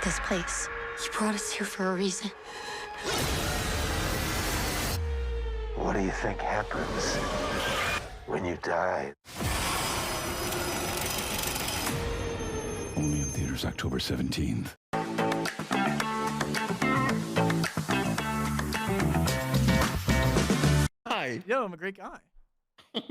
This place. You brought us here for a reason. What do you think happens when you die? Only in theaters October 17th. Hi. Yo, I'm a great guy.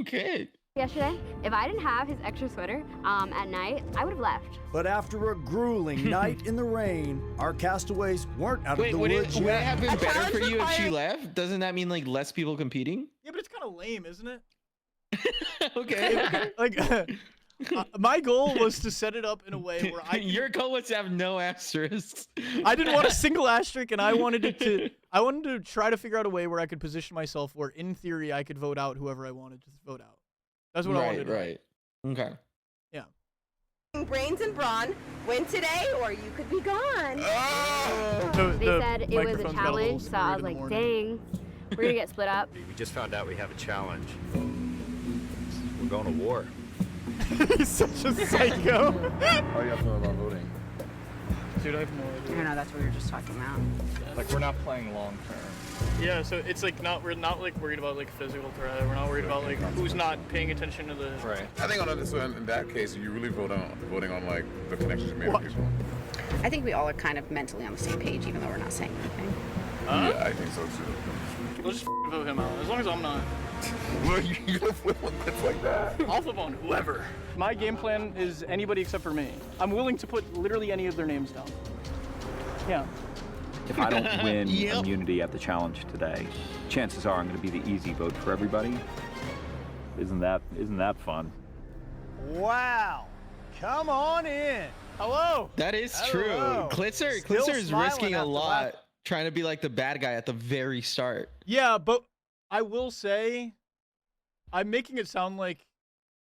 Okay. Yesterday, if I didn't have his extra sweater at night, I would have left. But after a grueling night in the rain, our castaways weren't out Wait, of the would it woods would it yet. have been better for you if she left? Doesn't that mean like less people competing? Yeah, but it's kind of lame, isn't it? Okay. Like, my goal was to set it up in a way where I. Your goal was to have no asterisks. I didn't want a single asterisk, and I wanted to try to figure out a way where I could position myself where, in theory, I could vote out whoever I wanted to vote out. That's what I wanted to do. Right. Okay. Yeah. Brains and brawn, win today or you could be gone. They said it was a challenge, so I was like, dang, we're gonna get split up. We just found out we have a challenge. We're going to war. He's such a psycho. How do you feel about voting? Dude, I have no idea. I don't know, that's what we were just talking about. Like, we're not playing long term. Yeah, so it's like we're not like worried about like physical threat. We're not worried about like who's not paying attention to the. Right. I think in that case, you really voting on like the connections you made with people. I think we all are kind of mentally on the same page, even though we're not saying anything. Yeah, I think so too. Let's just vote him out, as long as I'm not. Well, you gonna flip on bits like that? I'll flip on whoever. My game plan is anybody except for me. I'm willing to put literally any of their names down. Yeah. If I don't win immunity at the challenge today, chances are I'm going to be the easy vote for everybody. Isn't that fun? Wow. Come on in. Hello. That is true. Hello. Klitzer Still is smiling risking a after lot last- trying to be like the bad guy at the very start. Yeah, but I will say, I'm making it sound like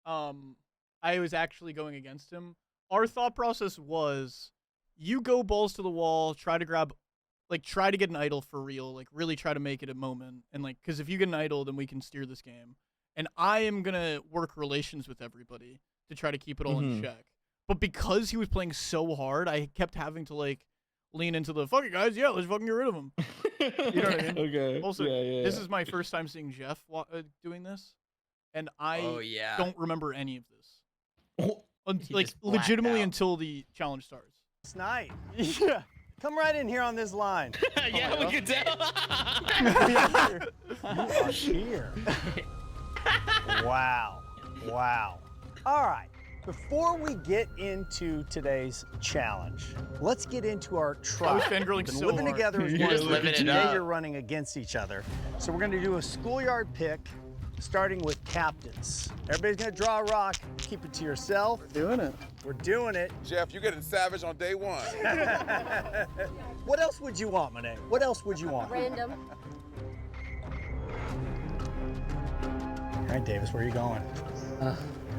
I was actually going against him. Our thought process was, you go balls to the wall, try to get an idol for real, like really try to make it a moment. And like, because if you get an idol, then we can steer this game. And I am going to work relations with everybody to try to keep it all in check. But because he was playing so hard, I kept having to like lean into the, fuck it guys, yeah, let's fucking get rid of him. You know what I mean? Okay. Also, Yeah. this is my first time seeing Jeff doing this. And I don't remember any of this. Like, legitimately until the challenge starts. It's night. Yeah. Come right in here on this line. Yeah, we can tell. You are here. Wow. Wow. All right. Before we get into today's challenge, let's get into our trial. I was fangirling Been so living hard. together as You're one just living it today up. you're running against each other. So we're going to do a schoolyard pick, starting with captains. Everybody's going to draw a rock. Keep it to yourself. We're doing it. We're doing it. Jeff, you're getting savage on day one. What else would you want, Monet? What else would you want? Random. All right, Davis, where are you going?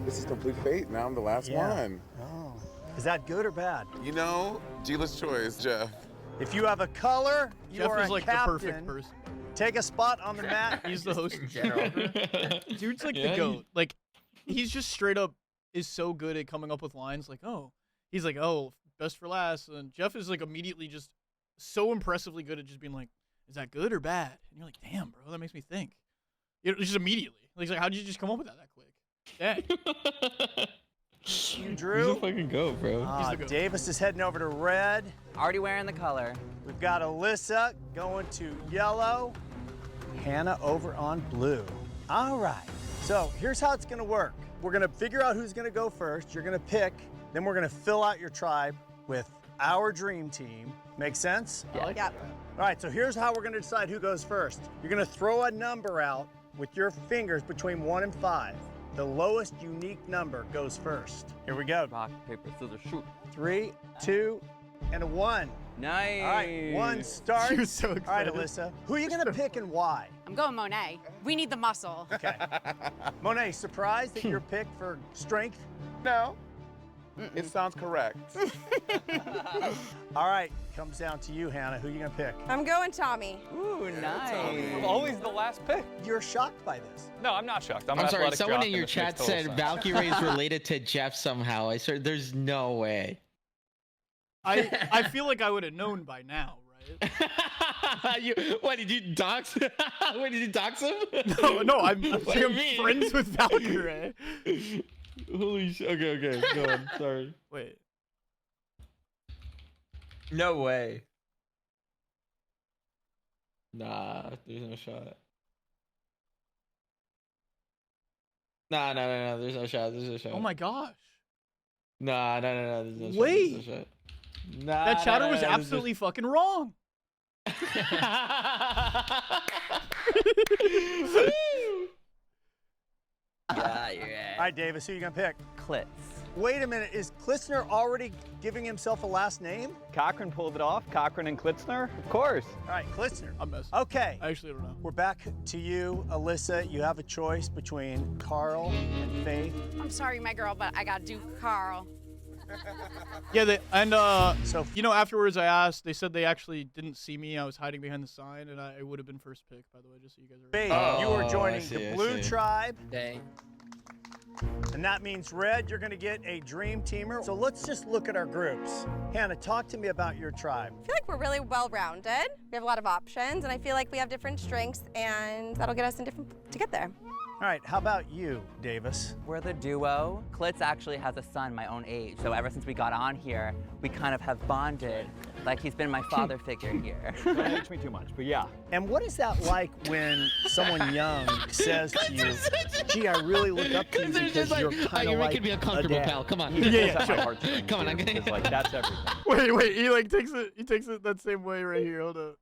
This is complete fate. Now I'm the last one. Oh. Is that good or bad? You know, dealer's choice, Jeff. If you have a color, you Jeff are is a like captain. the perfect person. Take a spot on the mat. He's the host. In general. Dude's like Yeah, the GOAT. Like, he's just straight up is so good at coming up with lines like, oh, he's like, oh, best for last. And Jeff is like immediately just so impressively good at just being like, is that good or bad? And you're like, damn, bro, that makes me think. Just immediately. Like, he's like, how did you just come up with that quick? Dang. You Drew? He's a fucking goat, bro. Davis is heading over to red. Already wearing the color. We've got Alyssa going to yellow. Hannah over on blue. All right. So here's how it's going to work. We're going to figure out who's going to go first. You're going to pick. Then we're going to fill out your tribe with our dream team. Make sense? Yeah. All right, so here's how we're going to decide who goes first. You're going to throw a number out with your fingers between 1 and 5. The lowest unique number goes first. Here we go. Rock, paper, scissors, shoot. 3, 2, and a 1. Nice. All right, 1 starts. She was so excited. All right, Alyssa, who are you going to pick and why? I'm going Monet. We need the muscle. Okay. Monet, surprised at your pick for strength? No. It sounds correct. All right, comes down to you, Hannah. Who are you going to pick? I'm going Tommy. Ooh, nice. I'm always the last pick. You're shocked by this. No, I'm not shocked. I'm sorry, athletic someone jock, in and your this makes chat total said sense. Valkyrie is related to Jeff somehow. I swear, there's no way. I feel like I would have known by now, right? What, did you dox? What, did you dox him? No, I'm What do you I'm mean? friends with Valkyrie. Holy shit. Okay, go on. Sorry. Wait. No way. Nah, there's no shot. Nah, there's no shot. There's no shot. Oh my gosh. Nah, there's no shot. Wait. There's no shot. Nah, That chatter nah, was there's no- absolutely fucking wrong. Yeah, you're right. All right, Davis, who are you going to pick? Clits. Wait a minute, is Klitsner already giving himself a last name? Cochran pulled it off. Cochran and Klitzner, of course. All right, Klitsner. I'm messing. Okay. I actually don't know. We're back to you, Alyssa. You have a choice between Carl and Faith. I'm sorry, my girl, but I got to do Carl. Yeah, so you know, afterwards I asked. They said they actually didn't see me. I was hiding behind the sign, and I would have been first pick, by the way, just so you guys are. Faith, you are I joining see, the I blue see. tribe. Dang. And that means red, you're gonna get a dream teamer. So let's just look at our groups. Hannah, talk to me about your tribe. I feel like we're really well-rounded. We have a lot of options, and I feel like we have different strengths, and that'll get us to get there. All right, how about you, Davis? We're the duo. Klitz actually has a son my own age, so ever since we got on here, we kind of have bonded. Like he's been my father figure here. Don't age me too much, but yeah. And what is that like when someone young says to you, gee, I really look up to you There's because just you're like, kind of you're like making me uncomfortable, a dad. pal. Come on. Yeah, Pulls at my sure. heartstrings Come on, here, I'm gonna- because, like, that's everything. Wait, he like takes it that same way right here. Hold up.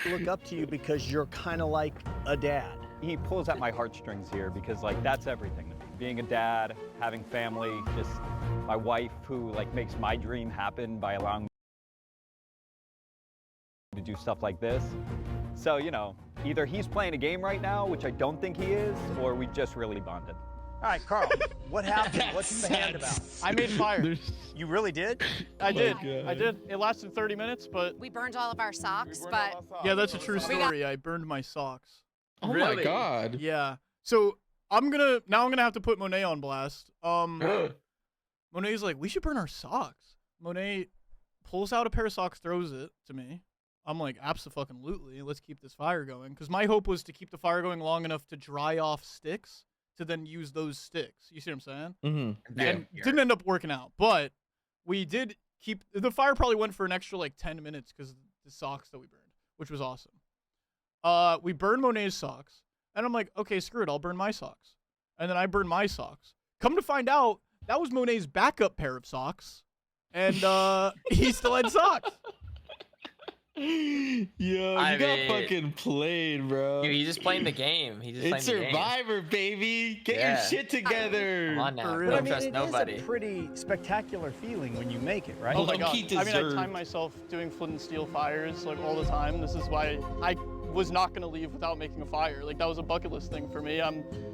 Look up to you because you're kind of like a dad. He pulls at my heartstrings here because, like, that's everything to me. Being a dad, having family, just my wife who, like, makes my dream happen by allowing me to do stuff like this. So, you know, either he's playing a game right now, which I don't think he is, or we just really bonded. All right, Carl, what happened? What's the hand about? I made fire. You really did? I did. God. I did. It lasted 30 minutes, but We burned all of our socks, but yeah, that's a true We got- story. I burned my socks. Oh Really? my god. Yeah. So I'm gonna have to put Monet on blast. Monet's like, we should burn our socks. Monet pulls out a pair of socks, throws it to me. I'm like, abso-fucking-lutely, let's keep this fire going. Because my hope was to keep the fire going long enough to dry off sticks to then use those sticks. You see what I'm saying? Mm-hmm. And it didn't end up working out, but we did keep the fire. Probably went for an extra like 10 minutes because of the socks that we burned, which was awesome. We burned Monet's socks, and I'm like, okay, screw it, I'll burn my socks. And then I burned my socks. Come to find out, that was Monet's backup pair of socks, and he still had socks. Yo, you got fucking played, bro. Dude, he's just playing the game. He's just It's playing the game. Survivor, baby. Get Yeah. your shit together. Come on now. For Don't real. I mean, trust it nobody. is a pretty spectacular feeling when you make it, right? Oh my Low god! key I mean, I deserved. time myself doing flint and steel fires like all the time. This is why I was not gonna leave without making a fire. Like that was a bucket list thing for me.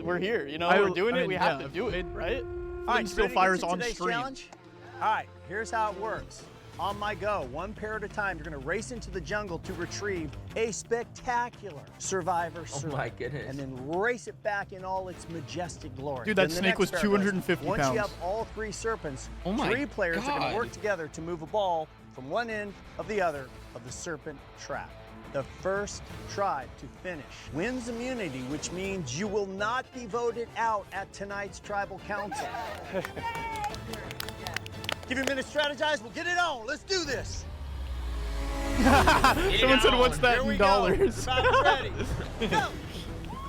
We're here, you know. We're doing it. We have to do it, right? Flint All right, and you steel ready to fires get to on today's stream. challenge? All right, here's how it works. On my go, one pair at a time, you're gonna race into the jungle to retrieve a spectacular Survivor Oh my goodness. and then race it back in all its majestic glory. Dude, that Then the snake next was pair 250 Once pounds. you have all 3 serpents, Oh my 3 players are gonna God. work together to move a ball from one end of the other of the serpent trap. The first tribe to finish wins immunity, which means you will not be voted out at tonight's tribal council. Give you a minute to strategize. We'll get it on. Let's do this. Someone said, "What's that Here we in go. dollars?" We're about to be ready. Go.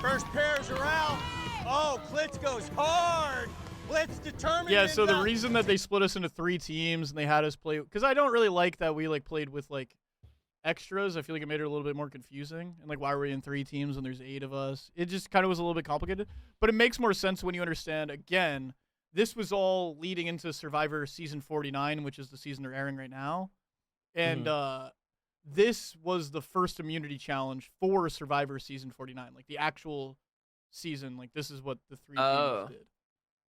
First pairs are out. Oh, Klitz goes hard. Klitz determined. Yeah, so the enough. reason that they split us into 3 teams and they had us play, because I don't really like that we played with extras. I feel like it made it a little bit more confusing. And why were we in 3 teams when there's 8 of us? It just kind of was a little bit complicated. But it makes more sense when you understand, again, this was all leading into Survivor Season 49, which is the season they're airing right now. And this was the first immunity challenge for Survivor Season 49. The actual season, this is what the 3 teams did.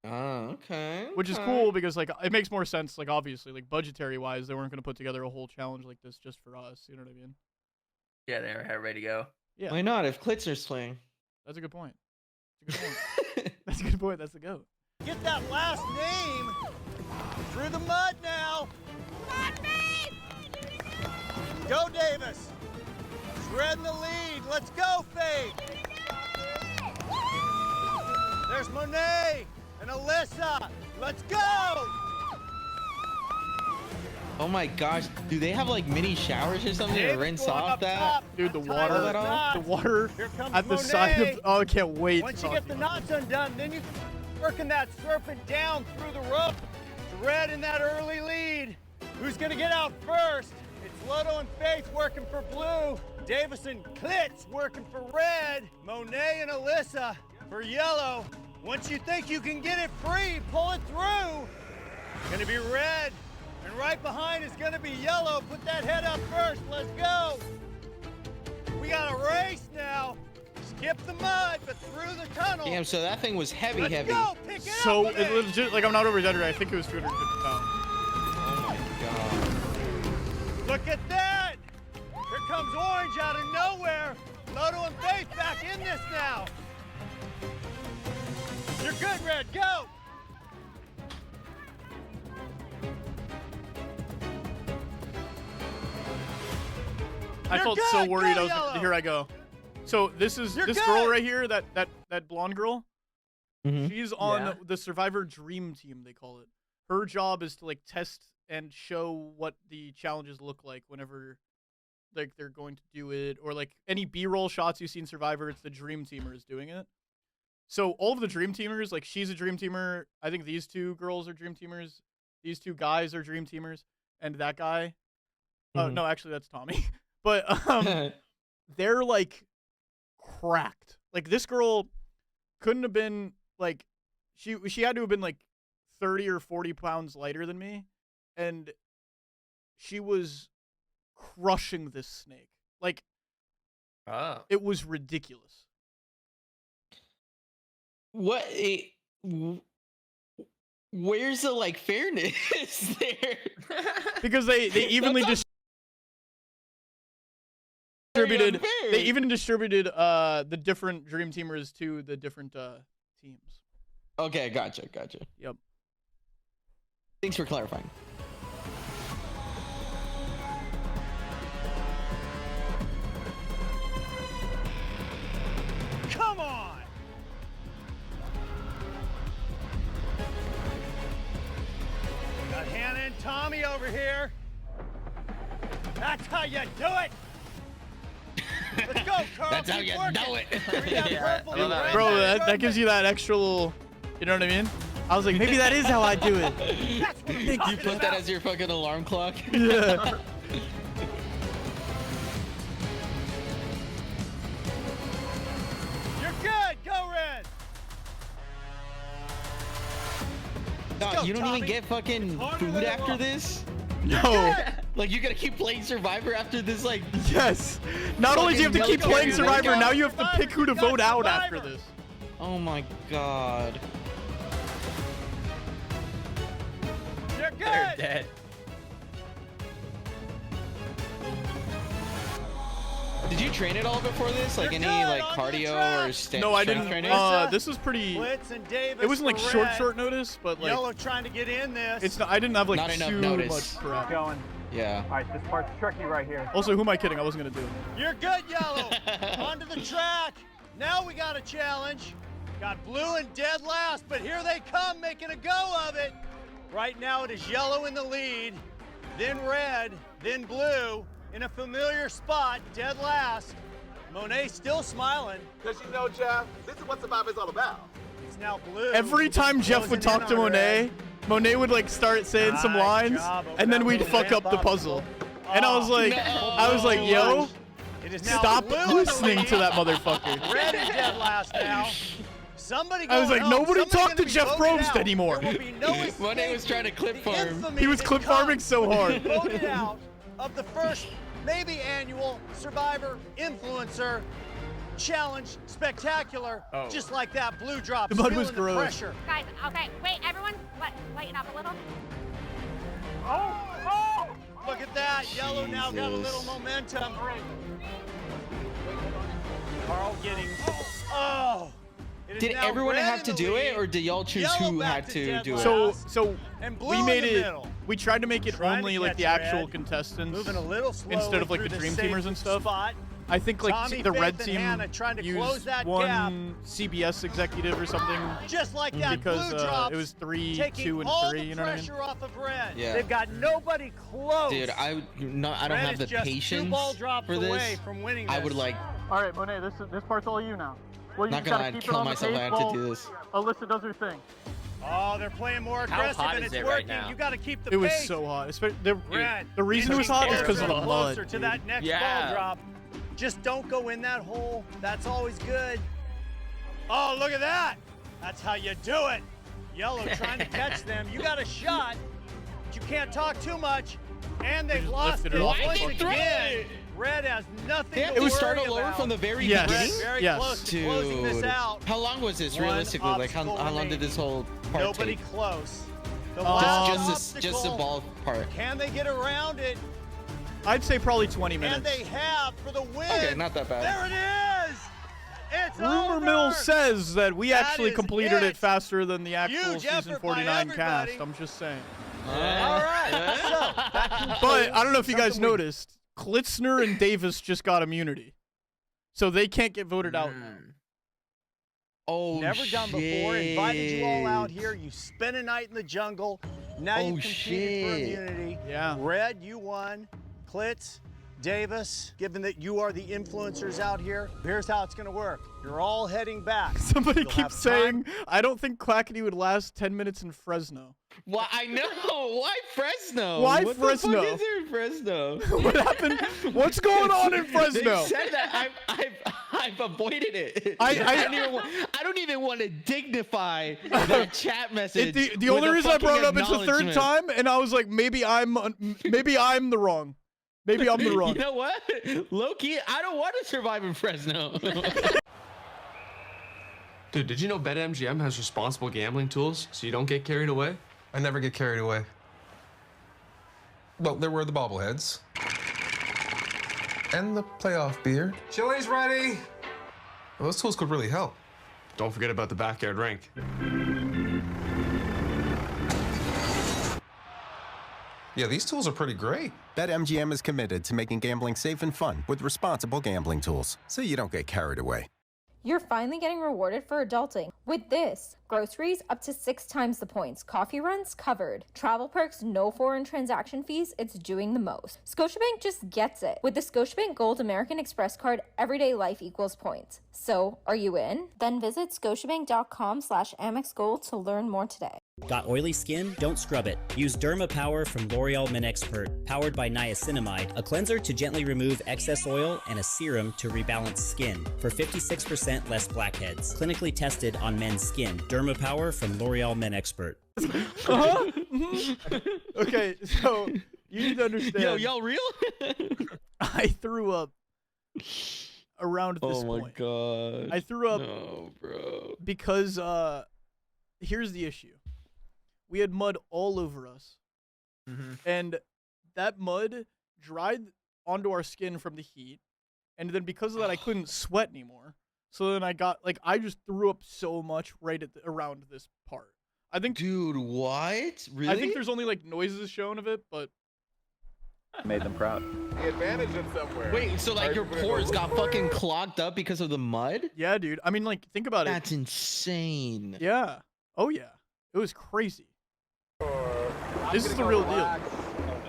Oh, okay. Which is cool because it makes more sense, obviously, budgetary wise, they weren't gonna put together a whole challenge like this just for us. You know what I mean? Yeah, they were ready to go. Yeah. Why not if Klitzer's playing? That's a good point. That's a good point. That's a good point. That's the GOAT. Get that last name through the mud now. Go, Davis. Shredding the lead. Let's go, Faith. There's Monet and Alyssa. Let's go. Oh my gosh. Do they have mini showers or something to Davis rinse going off up that? top. Dude, the Tie water, the knots. the water Here comes at the Monet. side of. Oh, I can't wait. Once to you talk get the to knots undone, then you working that serpent down through the rope. Red in that early lead. Who's gonna get out first? It's Loto and Faith working for blue. Davis and Klitz working for red. Monet and Alyssa for yellow. Once you think you can get it free, pull it through. Gonna be red. And right behind is gonna be yellow. Put that head up first. Let's go. We got a race now. Skip the mud, but through the tunnel. Damn, so that thing was heavy. Go, pick it So up, it legit, I'm not over-exaggerating. I think it was 250 pounds. Oh my god. Look at that! Here comes Orange out of nowhere. Loto and Faith back in this now. You're good, Red. Go! I You're felt good. so worried. Go, I was Yellow. here. I go. So this You're girl good. right here, that blonde girl. She's on Yeah. the Survivor Dream Team, they call it. Her job is to test and show what the challenges look like whenever they're going to do it, or any B-roll shots you see in Survivor, it's the Dream Teamers doing it. So all of the Dream Teamers, she's a Dream Teamer. I think these 2 girls are Dream Teamers. These 2 guys are Dream Teamers, and that guy. No, actually that's Tommy. But they're cracked. This girl couldn't have been she had to have been 30 or 40 pounds lighter than me, and she was crushing this snake. It was ridiculous. What? Where's the fairness there? Because they evenly distributed. They even distributed the different Dream Teamers to the different teams. Okay, gotcha. Yep. Thanks for clarifying. Come on! Got Hannah and Tommy over here. That's how you do it! Let's go, Carl. That's how Keep you working. know it. Bring that purple and red Bro, back that gives you that extra little, you know what I mean? I was like, maybe that is how I do it. That's what I'm You talking put that about. as your fucking alarm clock? Yeah. You're good. Go, Red. No, go, you don't Tommy. even get fucking harder food than it after looks. this? No. You gotta keep playing Survivor after this, Yes. Not only do you have to keep Fucking playing milk Survivor, go. now you have to pick who to You got vote out Survivor. after this. Oh my god. You're They're good. dead. Did you train at all before this? Like any like cardio or strength No, I didn't. training? This was pretty. Blitz and Davis It wasn't like for short red. notice, but like Yellow trying to get in this. it's not. I didn't have like Not enough too notice. much prep. Going. Yeah. All right, this part's tricky right here. Also, who am I kidding? I wasn't gonna do it. You're good, Yellow. Onto the track. Now we got a challenge. Got blue and dead last, but here they come, making a go of it. Right now it is Yellow in the lead, then red, then blue, in a familiar spot, dead last. Monet still smiling. Because you know, Jeff, this is what Survivor's all about. It's now blue. Every time Jeff would talk to Monet, Monet would like start saying some lines, and then we'd fuck up the puzzle. And I was like, yo, It is now stop blue in the listening to lead. that motherfucker. Red is dead last now. Somebody I was going like, home. nobody Somebody talk gonna to be Jeff voted Probst out. anymore. There will be no Monet was trying to clip farm. He was clip farming so hard. Voted out of the first, maybe annual Survivor Influencer Challenge Spectacular. Just like that, blue drop. The mud was feeling the gross. pressure. Guys, okay, wait, everyone, lighten up a little. Look at that. Yellow now got a little momentum. Karl getting. Oh. It is Did now everyone red have in to the do it, lead. or did y'all choose Yellow who back had to dead do it? last. So And blue we in made the it. middle. We tried to make it Trying to only like catch the actual red. contestants Moving a little slowly instead of like through the the dream safe teamers and stuff. spot. I think like Tommy, the Faith, red and team Hannah trying to close used that one CBS executive or something Just like that, because blue drops, it was 3, taking 2, and all 3. the You know what I mean? pressure off of red. Yeah. They've got nobody close. Dude, I don't Red have is the just patience 2 ball drops for away this. from winning I this. would like. All right, Monet, this part's all you now. Well, you Not just gonna gotta lie, keep kill it on the myself. pace I have to while do this. Alyssa does her thing. Oh, they're playing more aggressive hot and is it's it right working. now? You got to keep the It was pace. so hot. Red, The reason it was hot is because of the closer mud. to dude. that next Yeah. ball drop. Just don't go in that hole. That's always good. Oh, look at that. That's how you do it. Yellow trying to catch them. You got a shot, but you can't talk too much. And they've just lost lifted it it off once the fucking again. Red has nothing They have to to worry start all over about. from the very Yes. beginning. Red very Yes. close to closing this Dude, out. how long was this One realistically? Like how obstacle long did this whole part Nobody take? close. The Um, last Just the obstacle. ball part. Can they get around it? I'd say probably 20 And minutes. they have for the win. Okay, not that bad. There it is. It's Rumor over. mill says that we That actually is completed it it. faster than the actual Huge season effort by 49 cast. everybody. I'm just saying. All right. So that concludes But I don't know if you guys something we- noticed, Klitzner and Davis just got immunity. So they can't get voted out now. Oh, Never done before. Invited you all out here. You spent a night in the jungle. Now you competed for immunity. Yeah. Red, you won. Klitz, Davis, given that you are the influencers out here, here's how it's going to work. You're all heading back. Somebody You'll keeps have saying, I don't think Clackety would last 10 minutes in Fresno. Why? I know. Why Fresno? Why what Fresno? The fuck is there in Fresno? What happened? What's going on in Fresno? They said that. I've avoided it. I don't even want to dignify that chat message. The only reason I brought it up, it's the third time, and I was like, maybe I'm the wrong. Maybe I'm the wrong. You know what? Low-key, I don't want to survive in Fresno. Dude, did you know BetMGM has responsible gambling tools so you don't get carried away? I never get carried away. Well, there were the bobbleheads. And the playoff beer. Chili's ready! Well, those tools could really help. Don't forget about the backyard rink. Yeah, these tools are pretty great. BetMGM is committed to making gambling safe and fun with responsible gambling tools, so you don't get carried away. You're finally getting rewarded for adulting with this. Groceries up to 6 times the points. Coffee runs covered. Travel perks, no foreign transaction fees. It's doing the most. Scotiabank just gets it. With the Scotiabank Gold American Express card, everyday life equals points. So, are you in? Then visit scotiabank.com/Amex Gold to learn more today. Got oily skin? Don't scrub it. Use Derma Power from L'Oreal Men Expert, powered by niacinamide, a cleanser to gently remove excess oil and a serum to rebalance skin for 56% less blackheads. Clinically tested on men's skin. Derma Power from L'Oreal Men Expert. Okay, so you need to understand. Yo, y'all real? I threw up around this Oh my point. god. I threw up No, bro. because here's the issue. We had mud all over us. And that mud dried onto our skin from the heat, and then because of that, I couldn't sweat anymore. So then I got like I just threw up so much right at around this part. I think, dude, what? Really? I think there's only like noises shown of it, but made them proud. The advantage in somewhere. Wait, so like your pores got fucking clogged up because of the mud? Yeah, dude. I mean, like, think about it. That's insane. Yeah. Oh yeah. It was crazy. This is the real deal.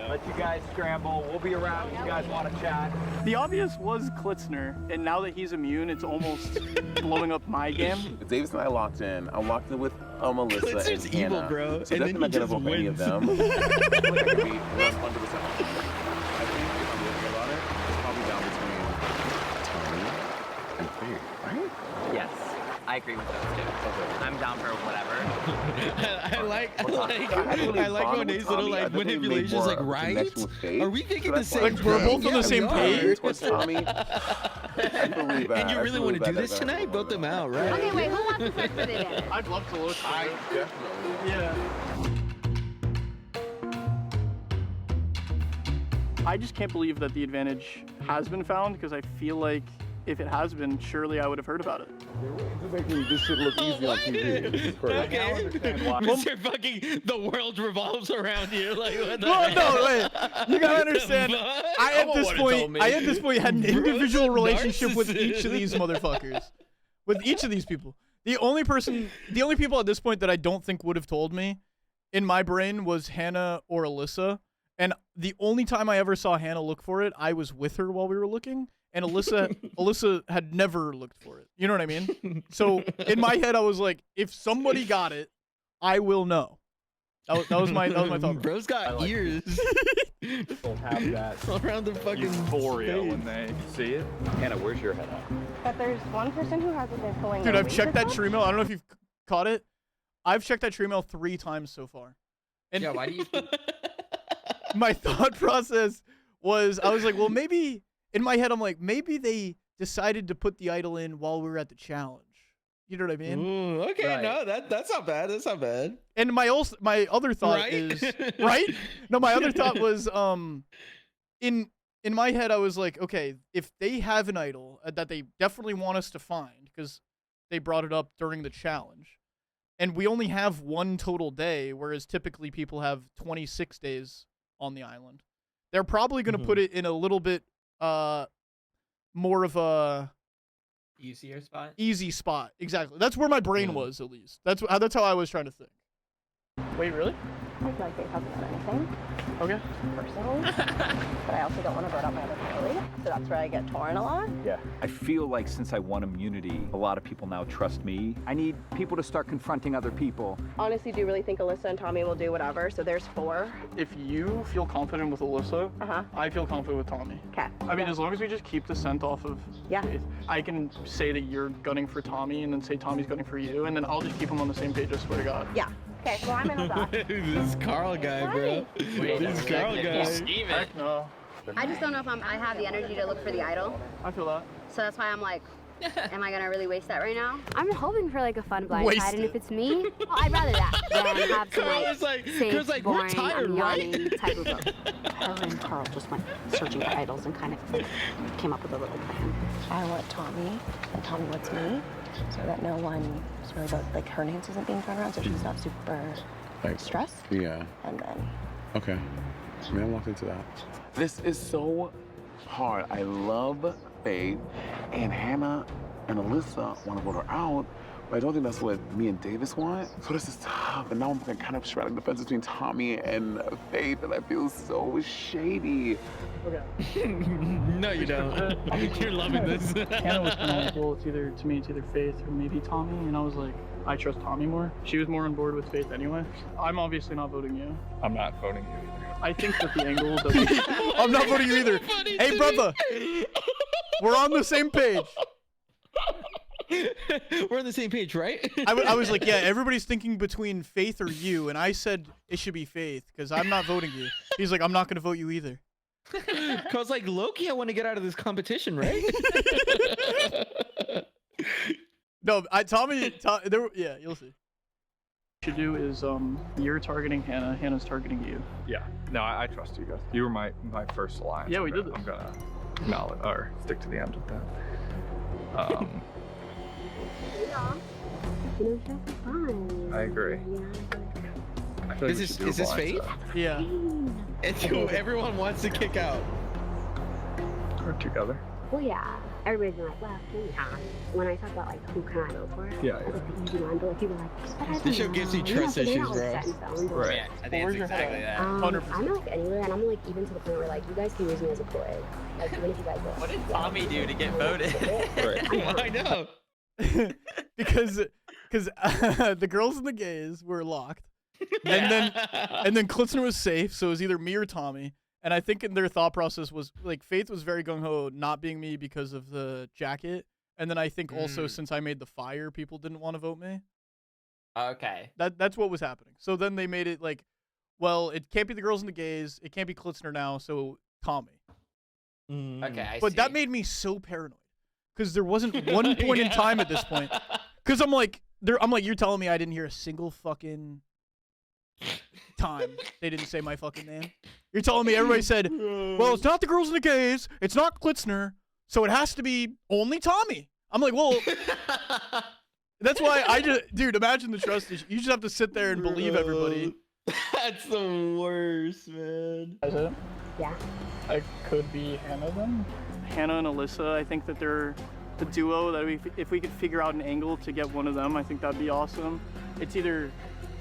Let you guys scramble. We'll be around if you guys want to chat. The obvious was Klitzner, and now that he's immune, it's almost blowing up my game. Davis and I locked in. I'm locked in with Melissa Klitzner's and evil, Hannah. bro. So And then definitely he not gonna just vote for any of them. wins. I think if I'm looking about it, it's probably down between Tommy and Faith, right? Yes, I agree with those two. I'm down for whatever. I like Monet's little like manipulations, like, right? Are we thinking the same? Like, we're both on the same page. Tommy. And you really want to do this tonight? Vote them out, right? Okay, wait, who wants to start for the advantage? I'd love to look. Definitely. Yeah. I just can't believe that the advantage has been found, because I feel like if it has been, surely I would have heard about it. You're making this shit look easy on TV. This is crazy. Okay. Mr. Fucking the world revolves around you. Like, what the Well, heck? no, wait. You gotta understand. I at this point had an individual relationship with each of these motherfuckers. With each of these people. The only people at this point that I don't think would have told me in my brain was Hannah or Alyssa. And the only time I ever saw Hannah look for it, I was with her while we were looking. And Alyssa had never looked for it. You know what I mean? So in my head, I was like, if somebody got it, I will know. That was my thought. Bro's got ears. They'll have that around the fucking euphoria stage. when they see it. Hannah, where's your head at? But there's one person who hasn't been pulling. Dude, I've checked that tree mail. I don't know if you've caught it. I've checked that tree mail 3 times so far. And Yeah, why do you? my thought process was, I was like, well, maybe in my head, I'm like, maybe they decided to put the idol in while we were at the challenge. You know what I mean? Ooh, okay, Right. no, that's not bad. That's not bad. And my other thought Right? is right. No, my other thought was in my head I was like, okay, if they have an idol that they definitely want us to find because they brought it up during the challenge, and we only have 1 total day, whereas typically people have 26 days on the island, they're probably going to put it in a little bit more of a Easier spot. easy spot. Exactly. That's where my brain was, at least. That's how I was trying to think. Wait, really? I feel like they haven't done anything Okay. personally, but I also don't want to vote out my other colleague, so that's where I get torn a lot. Yeah. I feel like since I won immunity, a lot of people now trust me. I need people to start confronting other people. Honestly, do you really think Alyssa and Tommy will do whatever? So there's 4. If you feel confident with Alyssa, I feel confident with Tommy. Okay. I mean, as long as we just keep the scent off of Yeah. Faith, I can say that you're gunning for Tommy and then say Tommy's gunning for you, and then I'll just keep them on the same page, I swear to God. Yeah. Okay, well, I'm in with that. This Carl guy, bro. This Carl guy. Heck no. I just don't know if I have the energy to look for the idol. I feel that. So that's why I'm like, am I gonna really waste that right now? I'm hoping for like a fun blind Waste side, and it. if it's me, well, I'd rather that than have some Carl's like, like- safe, Carl's like, we're boring, tired, I'm right? yawning type of vote. Her and Carl just went searching for idols and kind of came up with a little plan. I want Tommy, and Tommy wants me, so that no one is really vote, like her name isn't being thrown around, so she's not super stressed. Yeah. And then Okay. I mean, I'm locked into that. This is so hard. I love Faith, and Hannah and Alyssa want to vote her out, but I don't think that's what me and Davis want. So this is tough, and now I'm kind of straddling the fence between Tommy and Faith, and I feel so shady. Okay. No, you don't. You're loving this. Hannah was kind of like, well, to me, it's either Faith or maybe Tommy, and I was like, I trust Tommy more. She was more on board with Faith anyway. I'm obviously not voting you. I'm not voting you either. I think that the angle that I'm not voting you either. Hey, brother, we're on the same page. We're on the same page, right? I was like, yeah, everybody's thinking between Faith or you, and I said it should be Faith because I'm not voting you. He's like, I'm not gonna vote you either. Cause like Loki, I want to get out of this competition, right? No, Tommy, yeah, you'll see. What you should do is you're targeting Hannah, Hannah's targeting you. Yeah. No, I trust you guys. You were my first alliance. Yeah, we did this. I'm gonna acknowledge or stick to the end with that. I agree. I feel like we should do a Is this blind Faith? side. Yeah. It's who everyone wants to kick out. Or together. Well, yeah. Everybody's been like, well, yeah. When I talk about like who can I vote for, Yeah, it's like the easy one. But like people are like, but I This don't show gives you know. trust so they're issues, not, bro. like, set in stone, but, Right. like, Yeah, I think it's exactly that. 100%. I'm not like anywhere, and I'm like even to the point where like you guys can use me as a ploy. Like even if you guys don't. What did Tommy do to get voted? I know. because the girls and the gays were locked, and then Klitzner was safe, so it was either me or Tommy. And I think in their thought process was like Faith was very gung ho not being me because of the jacket, and then I think also since I made the fire, people didn't want to vote me. Okay. That's what was happening. So then they made it like, well, it can't be the girls and the gays, it can't be Klitzner now, so Tommy. Okay, I But see. that made me so paranoid because there wasn't one point in time at this point. Because I'm like, you're telling me I didn't hear a single fucking time they didn't say my fucking name. You're telling me everybody said, well, it's not the girls and the gays, it's not Klitzner, so it has to be only Tommy. I'm like, well, that's why I just, dude, imagine the trust issue. You just have to sit there and believe everybody. That's the worst, man. Is it? Yeah. I could be Hannah then. Hannah and Alyssa, I think that they're the duo that if we could figure out an angle to get one of them, I think that'd be awesome. It's either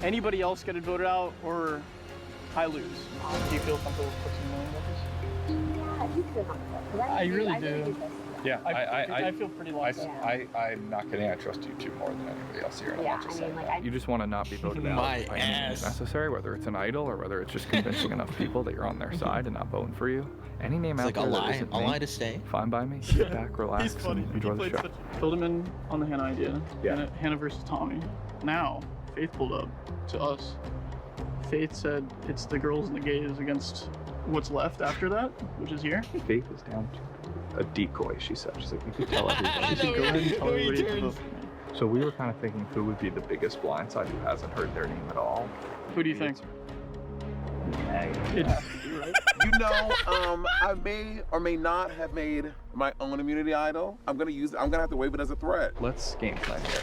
anybody else getting voted out or I lose. Do you feel comfortable pushing knowing about this? Yeah, I do feel comfortable. I really do. Yeah, I feel pretty locked up. I'm not kidding. I trust you two more than anybody else here. And Yeah, I'm not just I mean, saying like, that. You just want to not be voted out My by any means ass. necessary, whether it's an idol or whether it's just convincing enough people that you're on their side and not voting for you. Any name It's out like a there that lie. isn't A me, lie to stay. fine by me. Sit back, relax, He's funny. and enjoy the show. Filled him in on the Hannah idea. Yeah. Hannah versus Tommy. Now, Faith pulled up to us. Faith said it's the girls and the gays against what's left after that, which is here. Faith was down to a decoy, she said. She's like, we could tell everybody. She said, go ahead and tell everybody to vote for me. So we were kind of thinking who would be the biggest blindside who hasn't heard their name at all. Who do you think? You know, I may or may not have made my own immunity idol. I'm gonna have to wave it as a threat. Let's game plan here.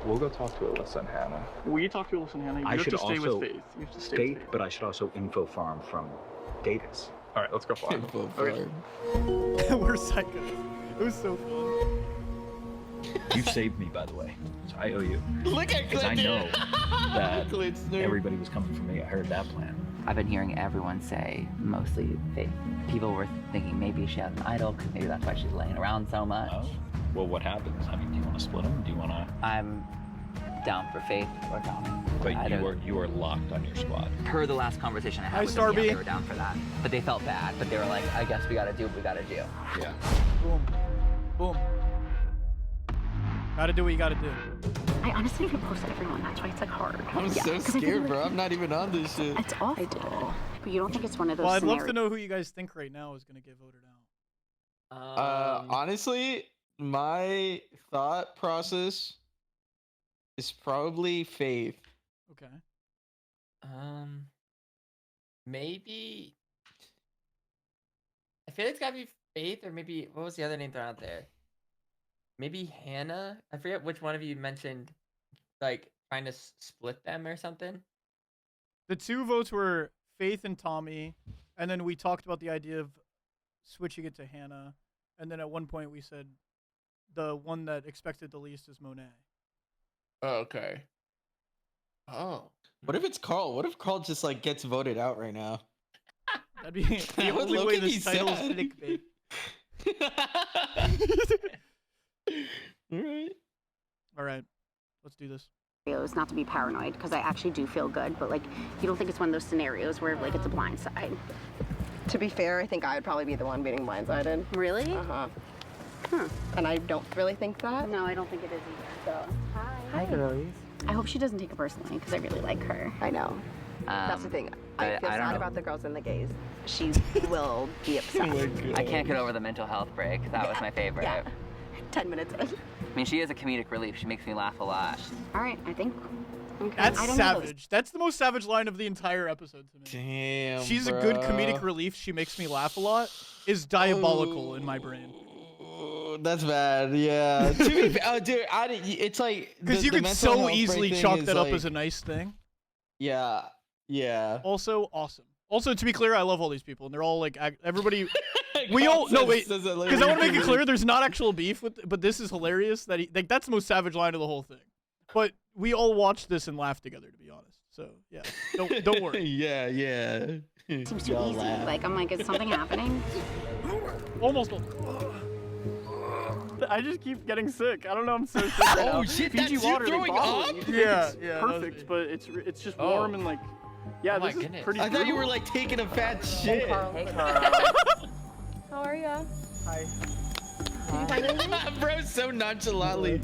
We'll go talk to Alyssa and Hannah. We talk to Alyssa and Hannah. You I have should to stay also with Faith. You have to stay Faith, with but I should also info farm from Datus. All right, let's go fly. Faith. We're psychos. It was so fun. You saved me, by the way. So I owe you. Look at Because I know that Klitzner. everybody was coming for me. I heard that plan. I've been hearing everyone say, mostly Faith. People were thinking maybe she has an idol, because maybe that's why she's laying around so much. Oh. Well, what happens? I mean, do you want to split them? Do you want to? I'm down for Faith or Tommy. But you are locked on your squad. Per the last conversation I had Hi, with them, yeah, Starby. they were down for that. But they felt bad. But they were like, I guess we gotta do what we gotta do. Yeah. Boom. Boom. Gotta do what you gotta do. I honestly don't post everyone. That's why it's like hard. I'm so 'cause I think, scared, like, bro. I'm not even on this shit. It's awful. But you don't think it's one of those Well, I'd love scenarios? to know who you guys think right now is gonna get voted out. Honestly, my thought process is probably Faith. Okay. Maybe. I feel like it's gotta be Faith, or maybe what was the other name thrown out there? Maybe Hannah. I forget which one of you mentioned, like trying to split them or something. The two votes were Faith and Tommy, and then we talked about the idea of switching it to Hannah, and then at one point we said the one that expected the least is Monet. Oh, okay. Oh. What if it's Carl? What if Carl just like gets voted out right now? That'd be the would only way low-key this be title's sad. clickbait. All right, let's do this. Scenarios, not to be paranoid, because I actually do feel good, but like, you don't think it's one of those scenarios where like it's a blind side? To be fair, I think I would probably be the one being blindsided. Really? Uh-huh. Huh. And I don't really think that. No, I don't think it is either. So, Hi, girlies. I hope she doesn't take it personally, because I really like her. I know. That's the thing. I feel I don't sad know. about the girls and the gays. She will be upset. I can't get over the mental health break. That was my favorite. Yeah. 10 minutes in. I mean, she is a comedic relief. She makes me laugh a lot. All right, I think. Okay. That's I don't know those. savage. That's the most savage line of the entire episode to me. Damn. She's a good comedic relief. She makes me laugh a lot. is diabolical in my brain. That's bad. Yeah. Dude, it's like because you could so easily chalk that up as a nice thing. Yeah. Yeah. Also, awesome. Also, to be clear, I love all these people, and they're all like everybody. We all no wait, because I want to make it clear there's not actual beef with, but this is hilarious that that's the most savage line of the whole thing. But we all watched this and laughed together, to be honest. So yeah, don't worry. Yeah. Seems too easy. Like I'm like, is something happening? Almost. I just keep getting sick. I don't know. I'm so sick right now. Oh shit! Fiji That's water, you throwing they bottle up? it. Yeah, It's perfect, but it's just warm and like. Yeah, Oh this my is goodness. pretty. I thought you brutal. were like taking a fat shit. Hey, Carl. How are you? Hi. Did you find anything? Bro, so nonchalantly.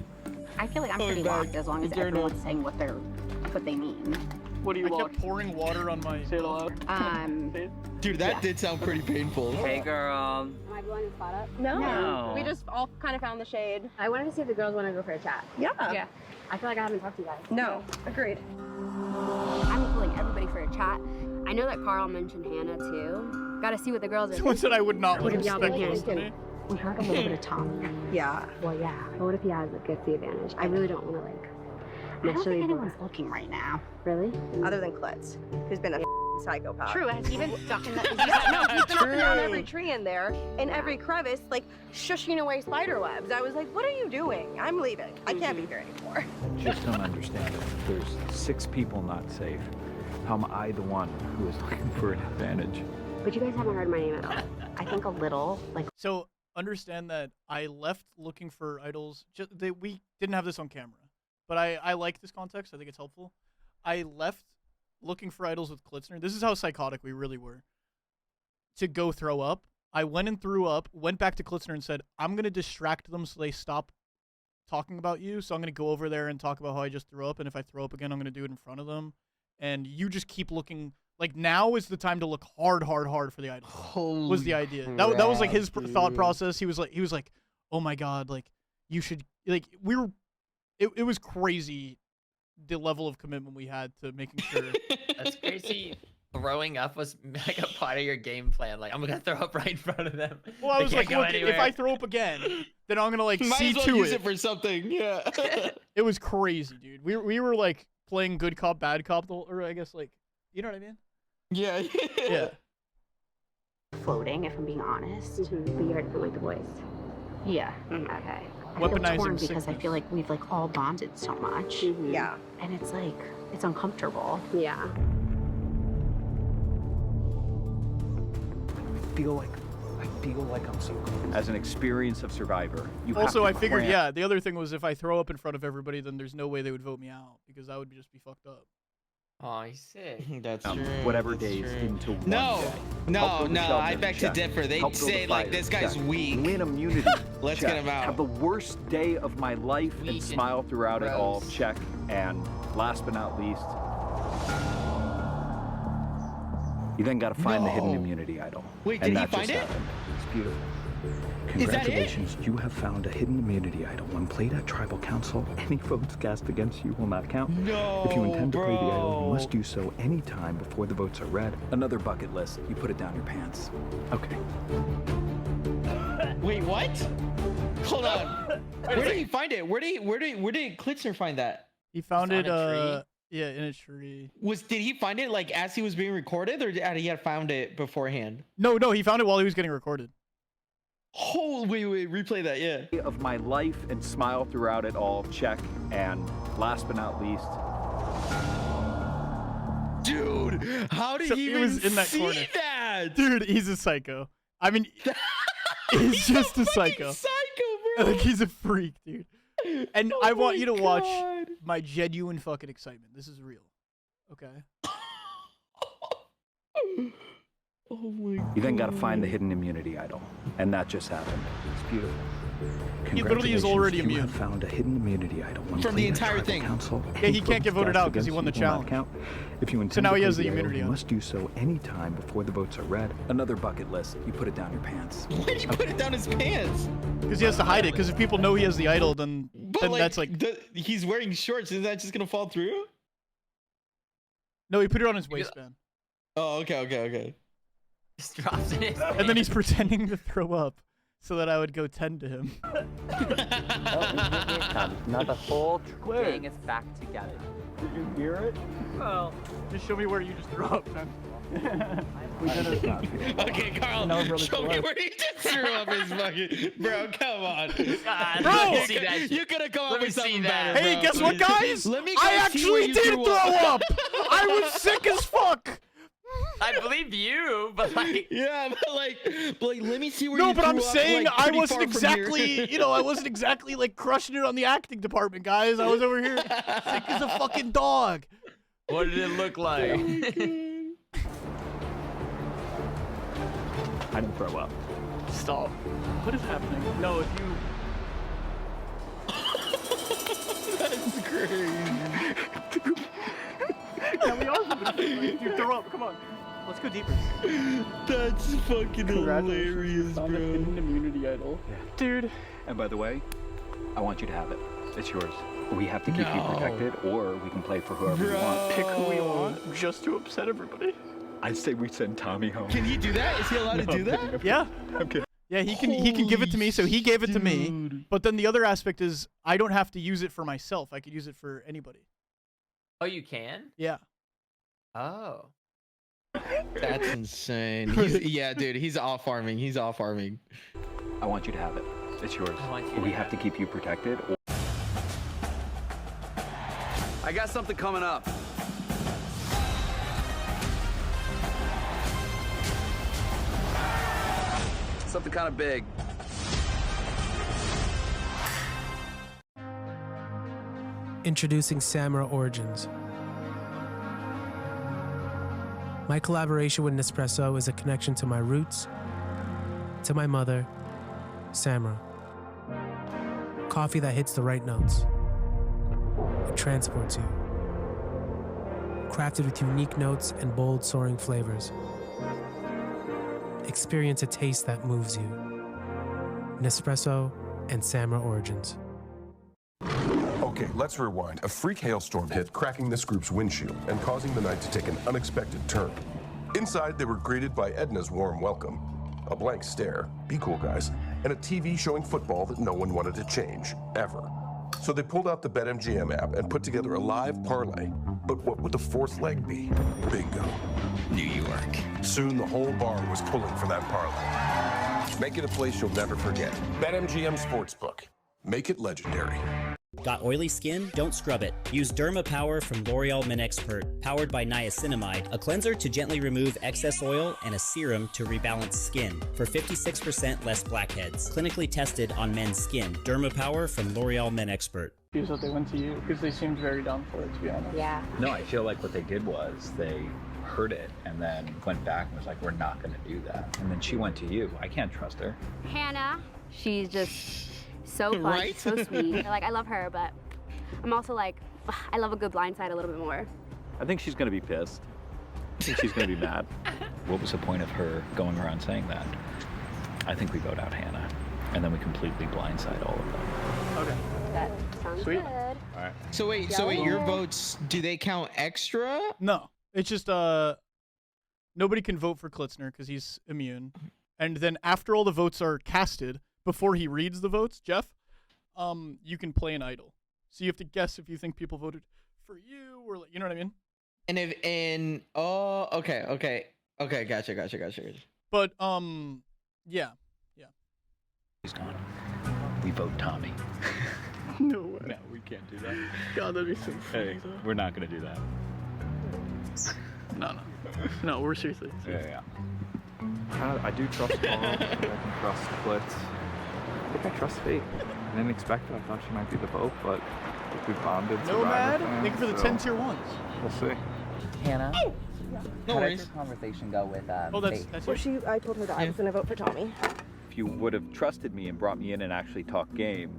I feel like I'm Going pretty back. locked as long as everyone's saying what they mean. What do you I locked? kept pouring water on my. Say it aloud. Dude, that did sound pretty painful. Hey, girl. Am I blowing the spot up? No. We just all kind of found the shade. I wanted to see if the girls want to go for a chat. Yeah. Yeah. I feel like I haven't talked to you guys. No. Agreed. I'm pulling everybody for a chat. I know that Carl mentioned Hannah too. Gotta see what the girls are. Someone said I would not What look if y'all respectful like to me. We heard a little bit of talk. Yeah. Well, yeah. But what if he has gets the advantage? I really don't want to like. I don't think anyone's looking right now. Really? Other than Klitz, who's been a psychopath. True. Has he been stuck in that? No, he's been up and down every tree in there, in every crevice, like shushing away spider webs. I was like, what are you doing? I'm leaving. I can't be here anymore. Just don't understand it. There's 6 people not safe. How am I the one who is looking for an advantage? But you guys haven't heard my name at all. I think a little. Like. So understand that I left looking for idols. We didn't have this on camera, but I like this context. I think it's helpful. I left looking for idols with Klitzner. This is how psychotic we really were. To go throw up. I went and threw up, went back to Klitzner and said, I'm going to distract them so they stop talking about you. So I'm going to go over there and talk about how I just threw up. And if I throw up again, I'm going to do it in front of them. And you just keep looking. Like, now is the time to look hard for the idols. Was the idea. That was like his thought process. He was like, oh my God, like, you should, like, it was crazy. The level of commitment we had to making sure. That's crazy. Throwing up was like a part of your game plan. Like, I'm gonna throw up right in front of them. Well, I They was can't like, go look, anywhere. if I throw up again, then I'm gonna like Might see as well to use it. it for something. Yeah. It was crazy, dude. We were like playing good cop, bad cop, or I guess like, you know what I mean? Yeah. Yeah. Floating, if I'm being honest. But you heard it from like the voice. Yeah. Okay. I feel Weaponizing torn because I sickness. feel like we've like all bonded so much. Yeah. And it's like it's uncomfortable. Yeah. I feel like I'm so close. As an experience of survivor, you have Also, to I figured, cramp. yeah, the other thing was if I throw up in front of everybody, then there's no way they would vote me out because that would just be fucked up. Oh, he's sick. That's true. Whatever That's days true. into one No, day. no, Help build no, a shelter, I beg to check. differ. They'd Help build say, a like, fire, this guy's check. weak. Win immunity. Let's check. get him out. Have the worst day of my life and Weak smile and throughout it all. gross. Check. And last but not least, you then got to find the hidden No. immunity idol. Wait, And did he that just find it? happened. It's beautiful. Is that it? Congratulations, you have found a hidden immunity idol. When played at Tribal Council, any votes cast against you will not count. No, If you intend to play the idol, bro. you must do so any time before the votes are read. Another bucket list. You put it down your pants. Okay. Wait, what? Hold on. Where did he find it? Where did Klitzner find that? He found It's it, on a yeah, in a tree. Did he find it like as he was being recorded, or he had found it beforehand? No, he found it while he was getting recorded. Oh, wait, replay that, yeah. Of my life and smile throughout it all. Check. And last but not least, Dude, how did So he he even was in that see corner. that? Dude, he's a psycho. I mean, he's just a psycho. Psycho, bro. Like, he's a freak, dude. And Oh I want my you to watch God. my genuine fucking excitement. This is real. Okay. Oh my God. you then got to find the hidden immunity idol. And that just happened. It's beautiful. He literally is already Congratulations, you immune. have found a hidden immunity idol. When From the played at entire Tribal thing. Council, Yeah, any he can't get votes voted cast out 'cause he against won the you will not challenge. count. If you intend now to he play has the idol, immunity you on. must do so any time before the votes are read. Another bucket list. You put it down your pants. Why did he put it down his pants? Because he has to hide it. Because if people know he has the idol, then But like, that's like he's wearing shorts. Is that just gonna fall through? no. He put it on his waistband. Oh, okay. Just drops in his And then he's pretending to throw up so that I would go tend to him. Now the whole thing is back together. Did you hear it? Well, just show me where you just threw up, man. Okay, Carl, show me where you just threw up his fucking... Bro, come on. Bro, You could have come up with something better, Hey, bro. guess what, guys? Let me I go see where actually you did threw throw up. up. I was sick as fuck. I believe you, but like... Yeah, but like let me see where No, you but threw I'm up, saying like, I pretty wasn't far from here. exactly, I wasn't exactly like crushing it on the acting department, guys. I was over here sick as a fucking dog. What did it look like? I didn't throw up. Stop. What is happening? No, if you... That's crazy. Yeah, we are moving. You throw up. Come on. Let's go deeper. That's fucking hilarious, On the bro. hidden immunity idol. Dude. And by the way, I want you to have it. It's yours. We have to keep you protected, or we can play for whoever we want. Pick who we want just to upset everybody. I'd say we send Tommy home. Can he do that? Is he allowed to do that? Yeah. Okay. Yeah, he can give it to me, so he gave it to me. But then the other aspect is I don't have to use it for myself. I could use it for anybody. Oh, you can? Yeah. Oh. That's insane. Yeah, dude, he's off farming. He's off farming. I want you to have it. It's yours. I want you We to have to keep you protected. I got something coming up. Something kind of big. Introducing Samra Origins. My collaboration with Nespresso is a connection to my roots, to my mother, Samra. Coffee that hits the right notes. It transports you. Crafted with unique notes and bold, soaring flavors. Experience a taste that moves you. Nespresso and Samra Origins. Okay, let's rewind. A freak hailstorm hit, cracking this group's windshield and causing the night to take an unexpected turn. Inside, they were greeted by Edna's warm welcome, a blank stare, be cool guys, and a TV showing football that no one wanted to change, ever. So they pulled out the BetMGM app and put together a live parlay. But what would the fourth leg be? Bingo. New York. Soon the whole bar was pulling for that parlay. Make it a place you'll never forget. BetMGM Sportsbook. Make it legendary. Got oily skin? Don't scrub it. Use Derma Power from L'Oreal Men Expert, powered by niacinamide, a cleanser to gently remove excess oil and a serum to rebalance skin for 56% less blackheads. Clinically tested on men's skin. Derma Power from L'Oreal Men Expert. Here's what they went to you, because they seemed very down for it, to be honest. Yeah. No, I feel like what they did was they heard it and then went back and was like, we're not going to do that. And then she went to you. I can't trust her. Hannah, she's just so fun, Right? so sweet. Like, I love her, but I'm also like, I love a good blindside a little bit more. I think she's going to be pissed. I think she's going to be mad. What was the point of her going around saying that? I think we vote out Hannah, and then we completely blindside all of them. Okay. That sounds Sweet. good. All right. So wait, your votes, do they count extra? No, it's just nobody can vote for Klitzner because he's immune. And then after all the votes are casted, before he reads the votes, Jeff, you can play an idol. So you have to guess if you think people voted for you or like, you know what I mean? Okay, gotcha. But yeah. He's gone. We vote Tommy. No way. No, we can't do that. God, that'd be so funny. Hey, we're not going to do that. No, we're seriously. Yeah. I do trust Paul. I can trust Blitz. I think I trust Faith. I didn't expect it. I thought she might be the vote, but we bonded. Nomad, Survivor thank you for the fans, 10 tier ones. We'll see. Hannah, No how did worries. your conversation go with Faith? Well, I told her that I was gonna vote for Tommy. If you would have trusted me and brought me in and actually talked game,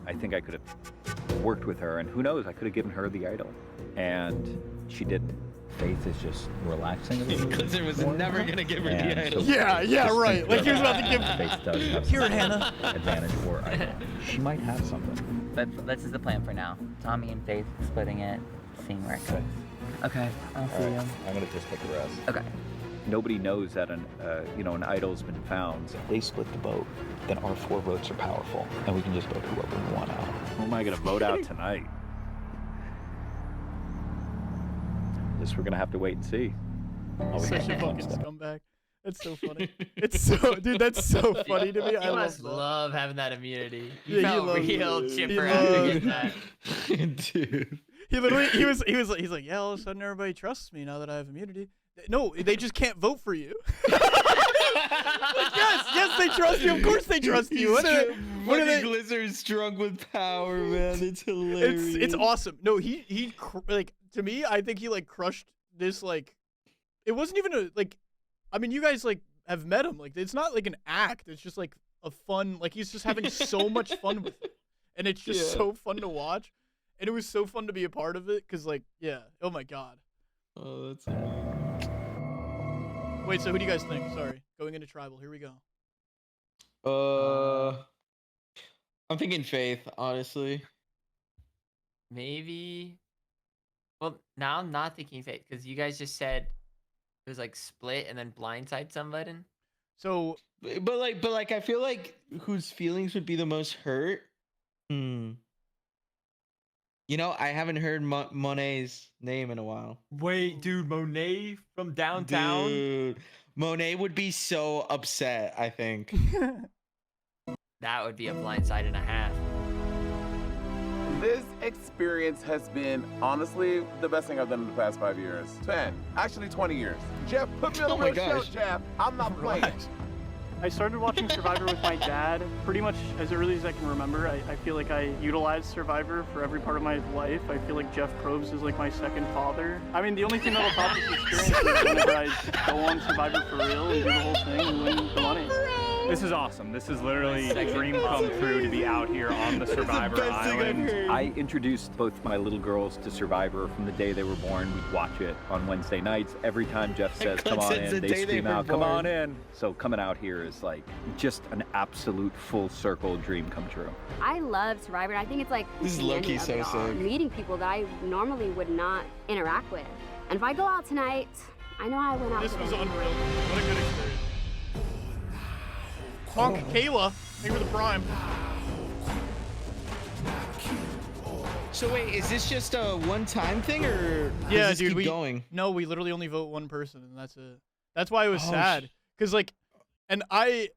I think I could have worked with her, and who knows, I could have given her the idol. And she didn't. Faith is just relaxing a little bit. Klitzner was never gonna give her the And idol. so Yeah, right. Like he was about to give. Faith does have Here, some Hannah. advantage for idol. She might have something. But this is the plan for now. Tommy and Faith splitting it, seeing where it goes. Okay, I'll see you. I'm gonna just take a rest. Okay. nobody knows that an idol's been found. They split the vote, then our 4 votes are powerful, and we can just vote whoever we want out. Who am I gonna vote out tonight? Guess we're gonna have to wait and see. Such a fucking scumbag. That's so funny. It's so, dude. That's so funny to me. I You must love love having that immunity. Yeah, You he felt loves real it. chipper He after loves getting that. Dude. He literally, he's like, yeah, all of a sudden everybody trusts me now that I have immunity. No, they just can't vote for you. Like, yes, they trust you. Of course they trust you. What are they? Blizzard's strung with power, man. It's hilarious. It's awesome. No, he like, to me, I think he like crushed this, like, it wasn't even a, like, I mean, you guys like have met him. Like, it's not like an act. It's just like a fun, like, he's just having so much fun with it. And it's just so fun to watch. And it was so fun to be a part of it. Cause like, yeah. Oh my God. Oh, that's amazing. Wait, so who do you guys think? Sorry. Going into tribal. Here we go. I'm thinking Faith, honestly. Maybe. Well, now I'm not thinking Faith because you guys just said it was like split and then blindside somebody. So, but like, I feel like whose feelings would be the most hurt. You know, I haven't heard Monet's name in a while. Wait, dude, Monet from downtown. Dude, Monet would be so upset, I think. That would be a blindside and a half. This experience has been, honestly, the best thing I've done in the past 5 years. 10, actually 20 years. Jeff, put me on the real show, Jeff. I'm not playing. I started watching Survivor with my dad pretty much as early as I can remember. I feel like I utilized Survivor for every part of my life. I feel like Jeff Probst is like my second father. I mean, the only thing that'll top this experience is whenever I go on Survivor for real and do the whole thing and win the money. This is awesome. This is literally a dream come true to be out here on the Survivor Island. I introduced both my little girls to Survivor from the day they were born. We'd watch it on Wednesday nights. Every time Jeff says, come on in, they scream out, come on in. So coming out here is like just an absolute full circle dream come true. I love Survivor. I think it's like This is the low-key ending of so it all. sick. Meeting people that I normally would not interact with. And if I go out tonight, I know I went out. This with was them. unreal. What a good experience. Honk Kayla. Thank you for the prime. So wait, is this just a one-time thing, or does Yeah, this dude. keep going? No, we literally only vote one person, and that's it. That's why it was Oh, sad. Cause like, and I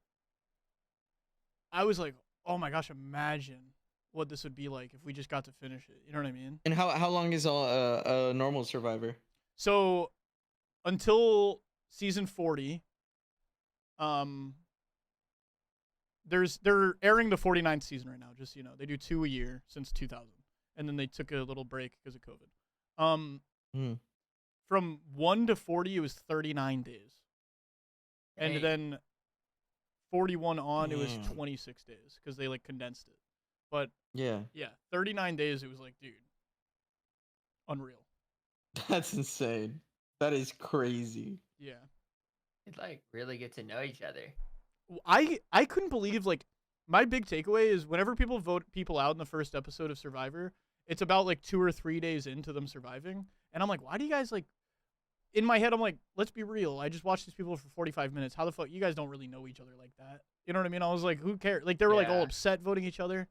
was like, oh my gosh, imagine what this would be like if we just got to finish it. You know what I mean? And how long is a normal Survivor? So, until season 40, they're airing the 49th season right now. Just so you know, they do 2 a year since 2000, and then they took a little break because of COVID. From 1 to 40, it was 39 days, and then 41 on, it was 26 days because they like condensed it. But yeah, 39 days. It was like, dude, unreal. That's insane. That is crazy. Yeah. You'd like really get to know each other. I couldn't believe, like, my big takeaway is whenever people vote people out in the first episode of Survivor, it's about like 2 or 3 days into them surviving. And I'm like, why do you guys like, in my head, I'm like, let's be real. I just watched these people for 45 minutes. How the fuck, you guys don't really know each other like that. You know what I mean? I was like, who cares? Like, they were like all upset voting each other.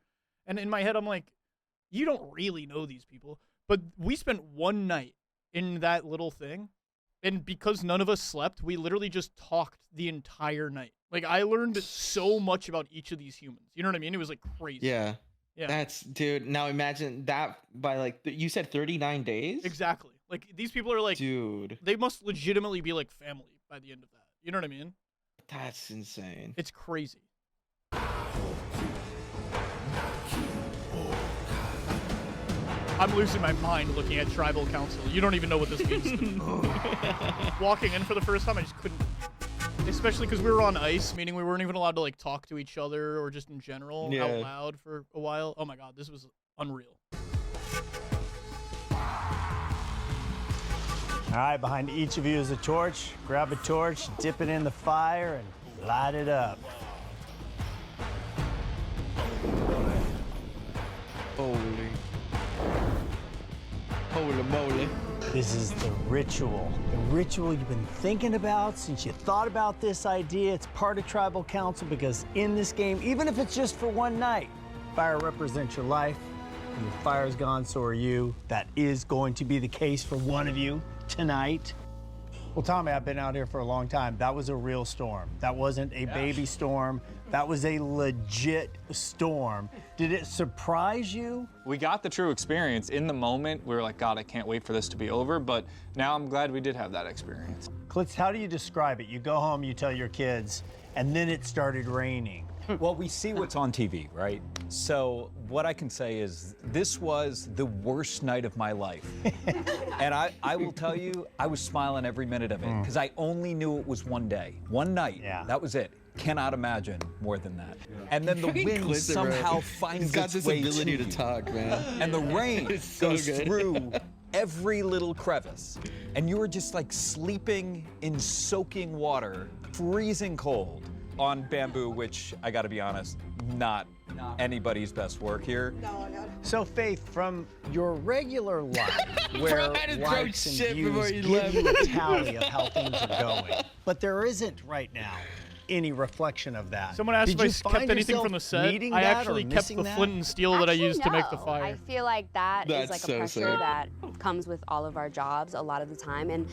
And in my head, I'm like, you don't really know these people. But we spent one night in that little thing. And because none of us slept, we literally just talked the entire night. Like, I learned so much about each of these humans. You know what I mean? It was like crazy. Yeah. Yeah. That's, dude, now imagine that by like, you said 39 days? Exactly. Like, these people are like, dude, they must legitimately be like family by the end of that. You know what I mean? That's insane. It's crazy. I'm losing my mind looking at tribal council. You don't even know what this means to me. Walking in for the first time, I just couldn't. Especially because we were on ice, meaning we weren't even allowed to like talk to each other or just in general out loud for a while. Oh my god, this was unreal. All right, behind each of you is a torch. Grab a torch, dip it in the fire, and light it up. Holy moly. This is the ritual you've been thinking about since you thought about this idea. It's part of Tribal Council because in this game, even if it's just for one night, fire represents your life. When your fire's gone, so are you. That is going to be the case for one of you tonight. Well, Tommy, I've been out here for a long time. That was a real storm. That wasn't a baby storm. That was a legit storm. Did it surprise you? We got the true experience. In the moment, we were like, God, I can't wait for this to be over, but now I'm glad we did have that experience. Klitz, how do you describe it? You go home, you tell your kids, and then it started raining. Well, we see what's on TV, right? So what I can say is this was the worst night of my life. And I will tell you, I was smiling every minute of it because I only knew it was one day, one night. Yeah. That was it. Cannot imagine more than that. And then the wind somehow finds its way to you. He's got this ability to talk, man. And the rain goes through every little crevice. And you were just like sleeping in soaking water, freezing cold on bamboo, which I gotta be honest, not anybody's best work here. No. So Faith, from your regular life, where likes and views give you a tally of how things are going, but there isn't right now any reflection of that. Someone asked if I kept anything from the set. I actually kept the flint and steel that I used to make the fire. I feel like that is like a pressure that comes with all of our jobs a lot of the time. And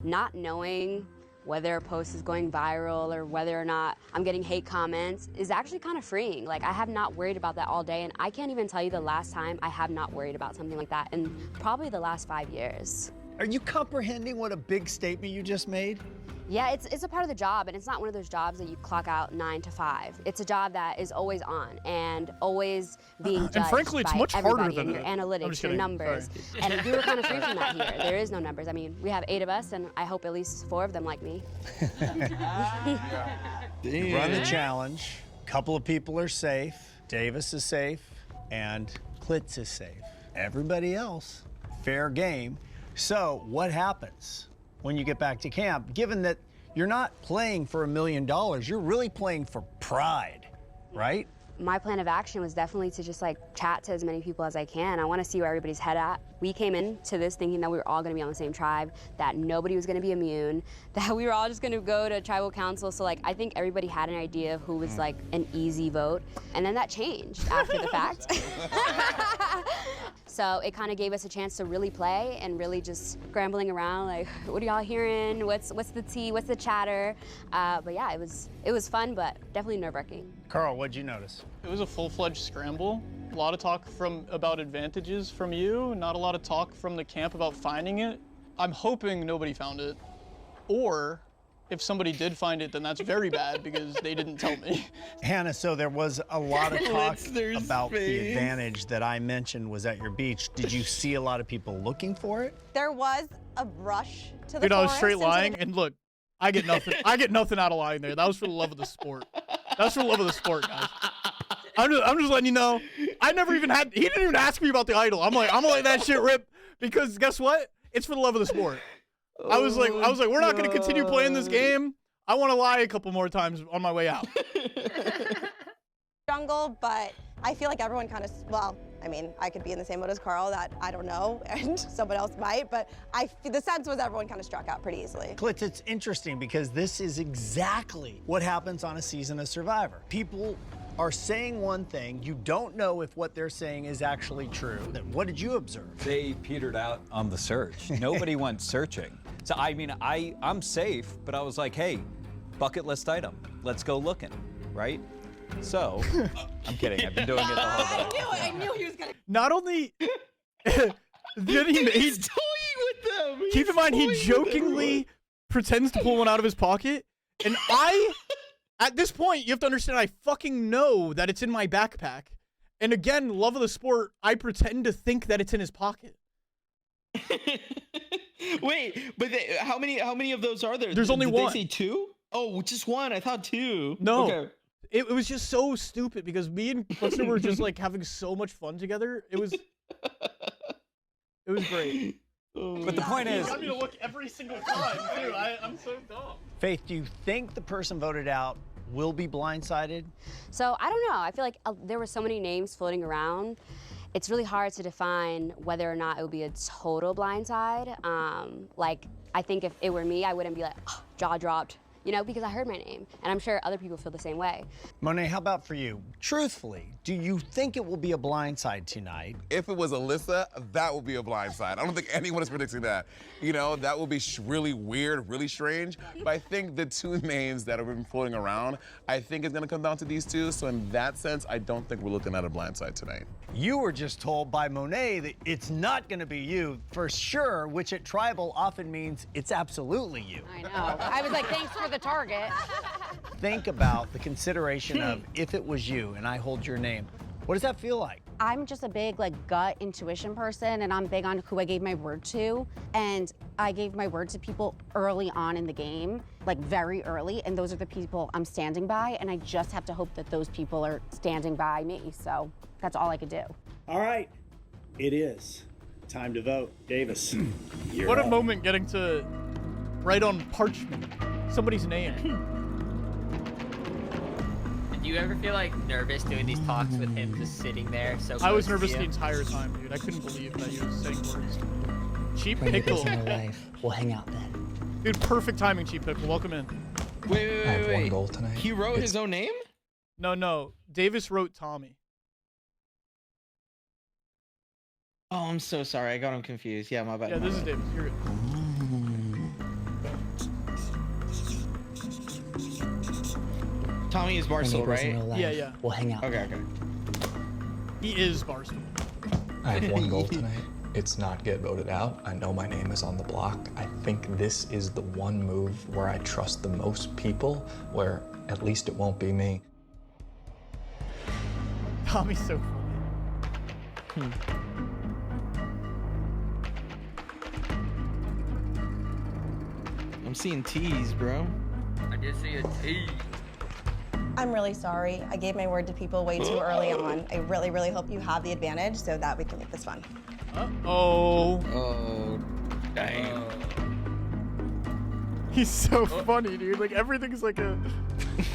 not knowing whether a post is going viral or whether or not I'm getting hate comments is actually kind of freeing. Like, I have not worried about that all day, and I can't even tell you the last time I have not worried about something like that in probably the last 5 years. Are you comprehending what a big statement you just made? Yeah, it's a part of the job, and it's not one of those jobs that you clock out 9 to 5. It's a job that is always on and always being judged and frankly, it's by much harder everybody than and your analytics, your numbers. Sorry. And you were kind of free from that here. There is no numbers. I mean, we have 8 of us, and I hope at least 4 of them like me. You run the challenge. A couple of people are safe. Davis is safe, and Klitz is safe. Everybody else, fair game. So what happens when you get back to camp, given that you're not playing for $1 million, you're really playing for pride, right? My plan of action was definitely to just like chat to as many people as I can. I want to see where everybody's head at. We came into this thinking that we were all going to be on the same tribe, that nobody was going to be immune, that we were all just going to go to tribal council. So like, I think everybody had an idea of who was like an easy vote. And then that changed after the fact. So it kind of gave us a chance to really play and really just scrambling around, like, what are y'all hearing? What's the tea? What's the chatter? But yeah, it was fun, but definitely nerve-wracking. Karl, what'd you notice? It was a full-fledged scramble. A lot of talk about advantages from you, not a lot of talk from the camp about finding it. I'm hoping nobody found it. Or if somebody did find it, then that's very bad because they didn't tell me. Hannah, so there was a lot of talk about the advantage that I mentioned was at your beach. Did you see a lot of people looking for it? There was a rush to the Dude, I was forest straight into lying, the- and look, I get nothing. I get nothing out of lying there. That was for the love of the sport. That was for the love of the sport, guys. I'm just letting you know. I never even had. He didn't even ask me about the idol. I'm gonna let that shit rip because guess what? It's for the love of the sport. I was like, we're not gonna continue playing this game. I want to lie a couple more times on my way out. jungle, but I feel like everyone kind of, well, I mean, I could be in the same boat as Karl, that I don't know, and someone else might, but the sense was everyone kind of struck out pretty easily. Klitz, it's interesting because this is exactly what happens on a season of Survivor. People are saying one thing, you don't know if what they're saying is actually true. Then what did you observe? They petered out on the search. Nobody went searching. So I mean, I'm safe, but I was like, hey, bucket list item, let's go looking, right? So, I'm kidding, I've been doing it the whole day. I knew he was gonna. Not only did he's toying with them. Keep in mind, he jokingly pretends to pull one out of his pocket, and at this point, you have to understand, I fucking know that it's in my backpack. And again, love of the sport, I pretend to think that it's in his pocket. Wait, but how many of those are there? There's only one. Did they say two? Oh, just one. I thought two. No. Okay. It was just so stupid because me and Klitzer were just like having so much fun together. It was great. But the point is, you want me to look every single time too. I'm so dumb. Faith, do you think the person voted out will be blindsided? So I don't know. I feel like there were so many names floating around. It's really hard to define whether or not it would be a total blindside. Like, I think if it were me, I wouldn't be like, oh, jaw dropped, you know, because I heard my name. And I'm sure other people feel the same way. Monet, how about for you? Truthfully, do you think it will be a blindside tonight? If it was Alyssa, that would be a blindside. I don't think anyone is predicting that. You know, that would be really weird, really strange. But I think the two names that have been floating around, I think it's gonna come down to these two. So in that sense, I don't think we're looking at a blindside tonight. You were just told by Monet that it's not gonna be you for sure, which at Tribal often means it's absolutely you. I know. I was like, thanks for the target. Think about the consideration of if it was you and I hold your name. What does that feel like? I'm just a big gut intuition person, and I'm big on who I gave my word to. And I gave my word to people early on in the game, like very early, and those are the people I'm standing by, and I just have to hope that those people are standing by me. So that's all I could do. All right, it is time to vote. Davis, you're What a up. moment getting to write on parchment somebody's name. Do you ever feel like nervous doing these talks with him just sitting there? So I was close to nervous you? the entire time, dude. I couldn't believe that he was saying words. Cheap When you Pickle. guys in real life, we'll hang out then. Dude, perfect timing, Cheap Pickle. Welcome in. Wait. He wrote his own name? No. Davis wrote Tommy. Oh, I'm so sorry. I got him confused. Yeah, my bad. Yeah, this is Davis. You're good. Tommy is Barstool, right? Yeah. We'll hang out. Okay. He is Barstool. I have one goal tonight. It's not get voted out. I know my name is on the block. I think this is the one move where I trust the most people, where at least it won't be me. Tommy's so funny. I'm seeing T's, bro. I did see a T. I'm really sorry. I gave my word to people way too early on. I really, really hope you have the advantage so that we can make this fun. Oh, dang. He's so funny, dude. Like, everything's like a...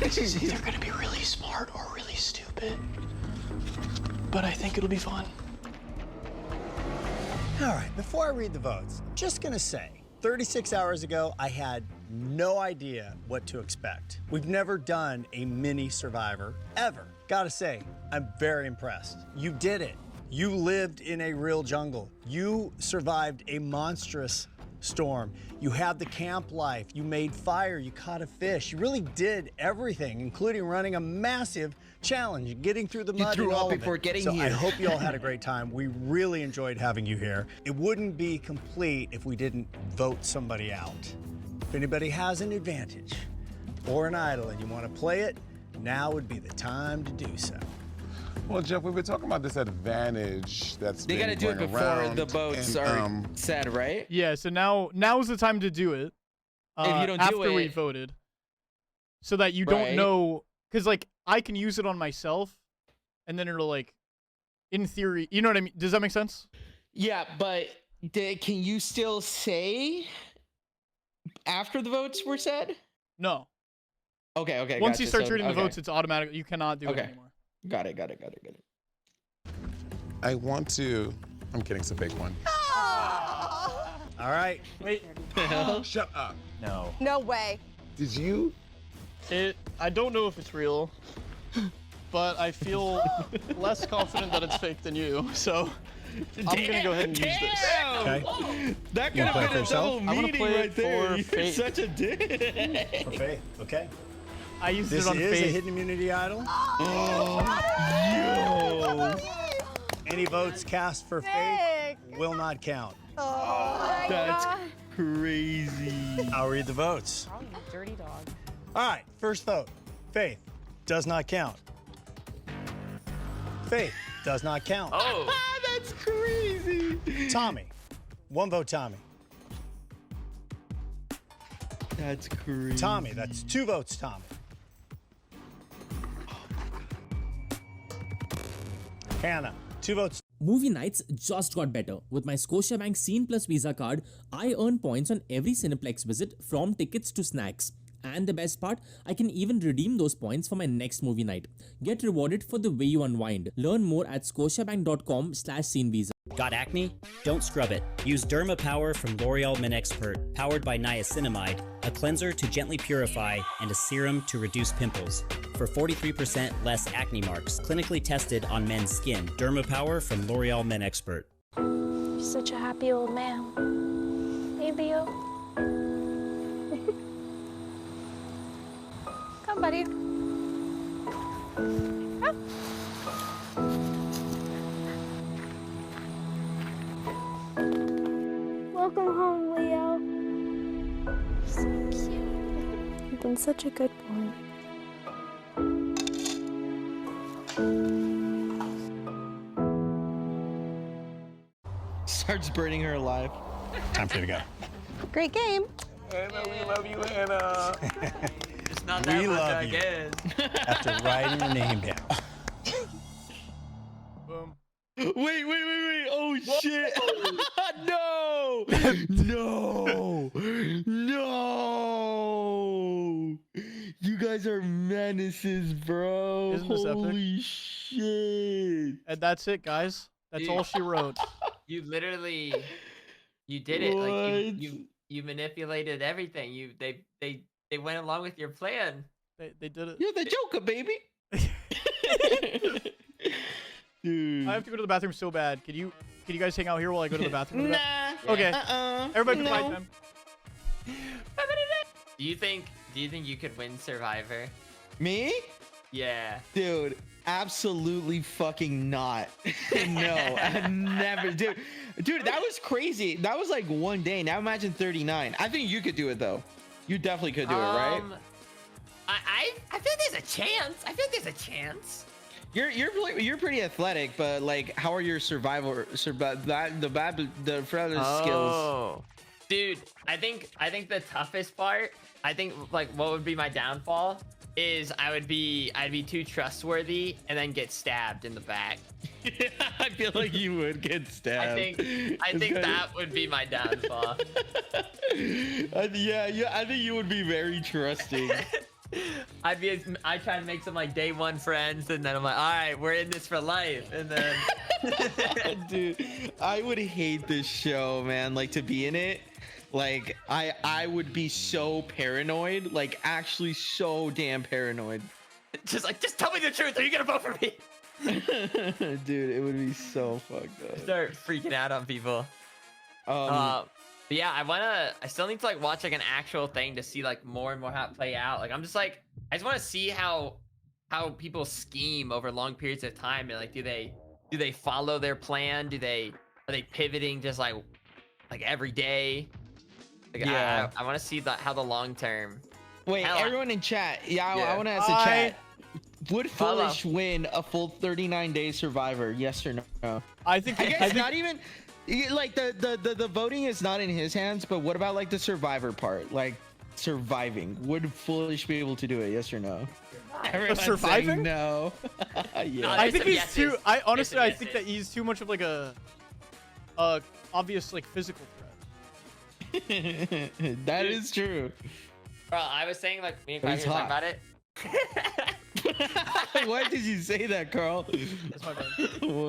This is either gonna be really smart or really stupid. But I think it'll be fun. All right, before I read the votes, just gonna say, 36 hours ago, I had no idea what to expect. We've never done a mini Survivor, ever. Gotta say, I'm very impressed. You did it. You lived in a real jungle. You survived a monstrous storm. You had the camp life. You made fire. You caught a fish. You really did everything, including running a massive challenge, getting through the mud. threw and up all of before it. getting so here. I hope you all had a great time. We really enjoyed having you here. It wouldn't be complete if we didn't vote somebody out. If anybody has an advantage or an idol and you want to play it, now would be the time to do so. Well, Jeff, we've been talking about this advantage that's They been gotta do it going before around, the votes and, are said, right? Yeah, so now's the time to do it. If you don't after do we it- voted. So that you don't Right. know, because, like, I can use it on myself, and then it'll, like, in theory, you know what I mean? Does that make sense? Yeah, but can you still say after the votes were said? No. Okay. Once you gotcha. start So- reading the okay. votes, it's automatic. You cannot do it Okay. anymore. Got it. I want to. I'm kidding. It's a fake one. All right. Wait. Shut up. No. No way. Did you? I don't know if it's real, but I feel less confident that it's fake than you. So I'm gonna go ahead and use this. Okay. That You could play have for been a yourself? double I'm gonna meaning play it right there. for You're Faith. such a dick. For Faith. Okay. I used This it on is a Faith. hidden immunity idol. Yo. Any votes cast for Faith will not count. That's crazy. I'll read the votes. Oh, you dirty dog. All right, first vote. Faith does not count. Faith does not count. Oh. That's crazy. Tommy. One vote, Tommy. That's crazy. Tommy, that's 2 votes, Tommy. Hannah, 2 votes. Movie nights just got better. With my Scotiabank Scene Plus Visa card, I earn points on every Cineplex visit, from tickets to snacks. And the best part, I can even redeem those points for my next movie night. Get rewarded for the way you unwind. Learn more at scotiabank.com/scenevisa. Got acne? Don't scrub it. Use Derma Power from L'Oreal Men Expert, powered by niacinamide, a cleanser to gently purify, and a serum to reduce pimples. For 43% less acne marks. Clinically tested on men's skin. Derma Power from L'Oreal Men Expert. You're such a happy old man. Hey, Leo. Come, buddy. Come. Welcome home, Leo. You're so cute. You've been such a good boy. Starts burning her alive. Time for you to go. Great game. Hannah, we love you, Hannah. It's not We that much, love I you. guess. After writing your name down. Boom. Wait. Oh, shit. No. No. No. You guys are menaces, bro. Isn't this epic? Holy shit. And that's it, guys. That's all she wrote. You literally, you did it. Like you manipulated everything. They went along with your plan. They did it. You're the Joker, baby. Dude. I have to go to the bathroom so bad. Can you guys hang out here while I go to the bathroom? Nah. Okay. Everybody No. goodbye time. Do you think you could win Survivor? Me? Yeah. Dude, absolutely fucking not. No, I never. Dude, that was crazy. That was like one day. Now imagine 39. I think you could do it though. You definitely could do it, right? I feel like there's a chance. You're pretty athletic, but like, how are your survival the skills? Dude, I think the toughest part, I think like what would be my downfall is I'd be too trustworthy and then get stabbed in the back. I feel like you would get stabbed. I think that would be my downfall. Yeah, I think you would be very trusting. I try to make some like day one friends, and then I'm like, all right, we're in this for life, and then. Dude, I would hate this show, man. Like, to be in it, like I would be so paranoid, like actually so damn paranoid. Just tell me the truth. Are you gonna vote for me? Dude, it would be so fucked up. Start freaking out on people. But yeah, I still need to like watch like an actual thing to see like more and more how it play out. Like I just want to see how people scheme over long periods of time, and like do they follow their plan? Are they pivoting just like every day? Like, yeah, I want to see how the long term. Wait, everyone in chat. Yeah, I want to ask the chat. Would Foolish win a full 39-day Survivor? Yes or no? I think not even. Like the voting is not in his hands, but what about like the Survivor part, like surviving? Would Foolish be able to do it? Yes or no? Everyone's surviving? saying no. Yeah. I think he's too. I honestly, I think that he's too much of like a obvious like physical threat. That is true. Bro, I was saying like me and But Kai he's were talking hot. about it. Why did you say that, Carl? That's my bad.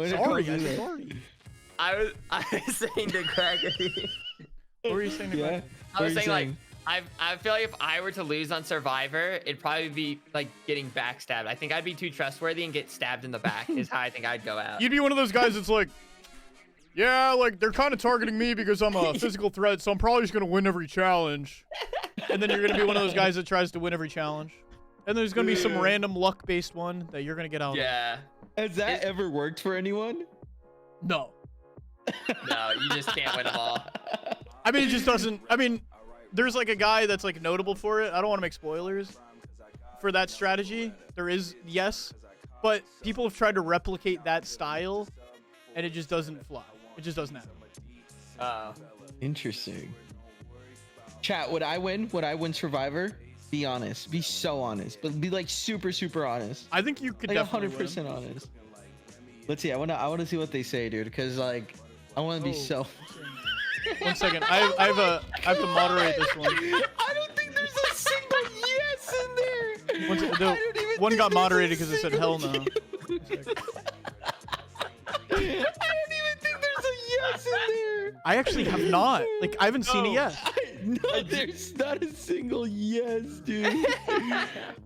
Sorry, I'm sorry. I was saying to Gregory. What were you saying to Gregory? I was saying like I feel like if I were to lose on Survivor, it'd probably be like getting backstabbed. I think I'd be too trustworthy and get stabbed in the back is how I think I'd go out. You'd be one of those guys that's like, yeah, like they're kind of targeting me because I'm a physical threat, so I'm probably just gonna win every challenge. And then you're gonna be one of those guys that tries to win every challenge. And there's gonna be some random luck-based one that you're gonna get out. Yeah. Has that ever worked for anyone? No. No, you just can't win them all. I mean, it just doesn't. I mean, there's like a guy that's like notable for it. I don't want to make spoilers for that strategy. There is, yes, but people have tried to replicate that style, and it just doesn't fly. It just doesn't happen. Interesting. Chat, would I win? Would I win Survivor? Be honest. Be so honest, but be like super, super honest. I think you could like definitely 100% honest. Let's see. I wanna see what they say, dude. Because like, I want to be so. 1 second. I have to moderate this one. I don't think there's a single One got moderated because it said hell no. I don't even think there's a yes in there. I actually have not. Like, I haven't seen it yet. No, there's not a single yes, dude.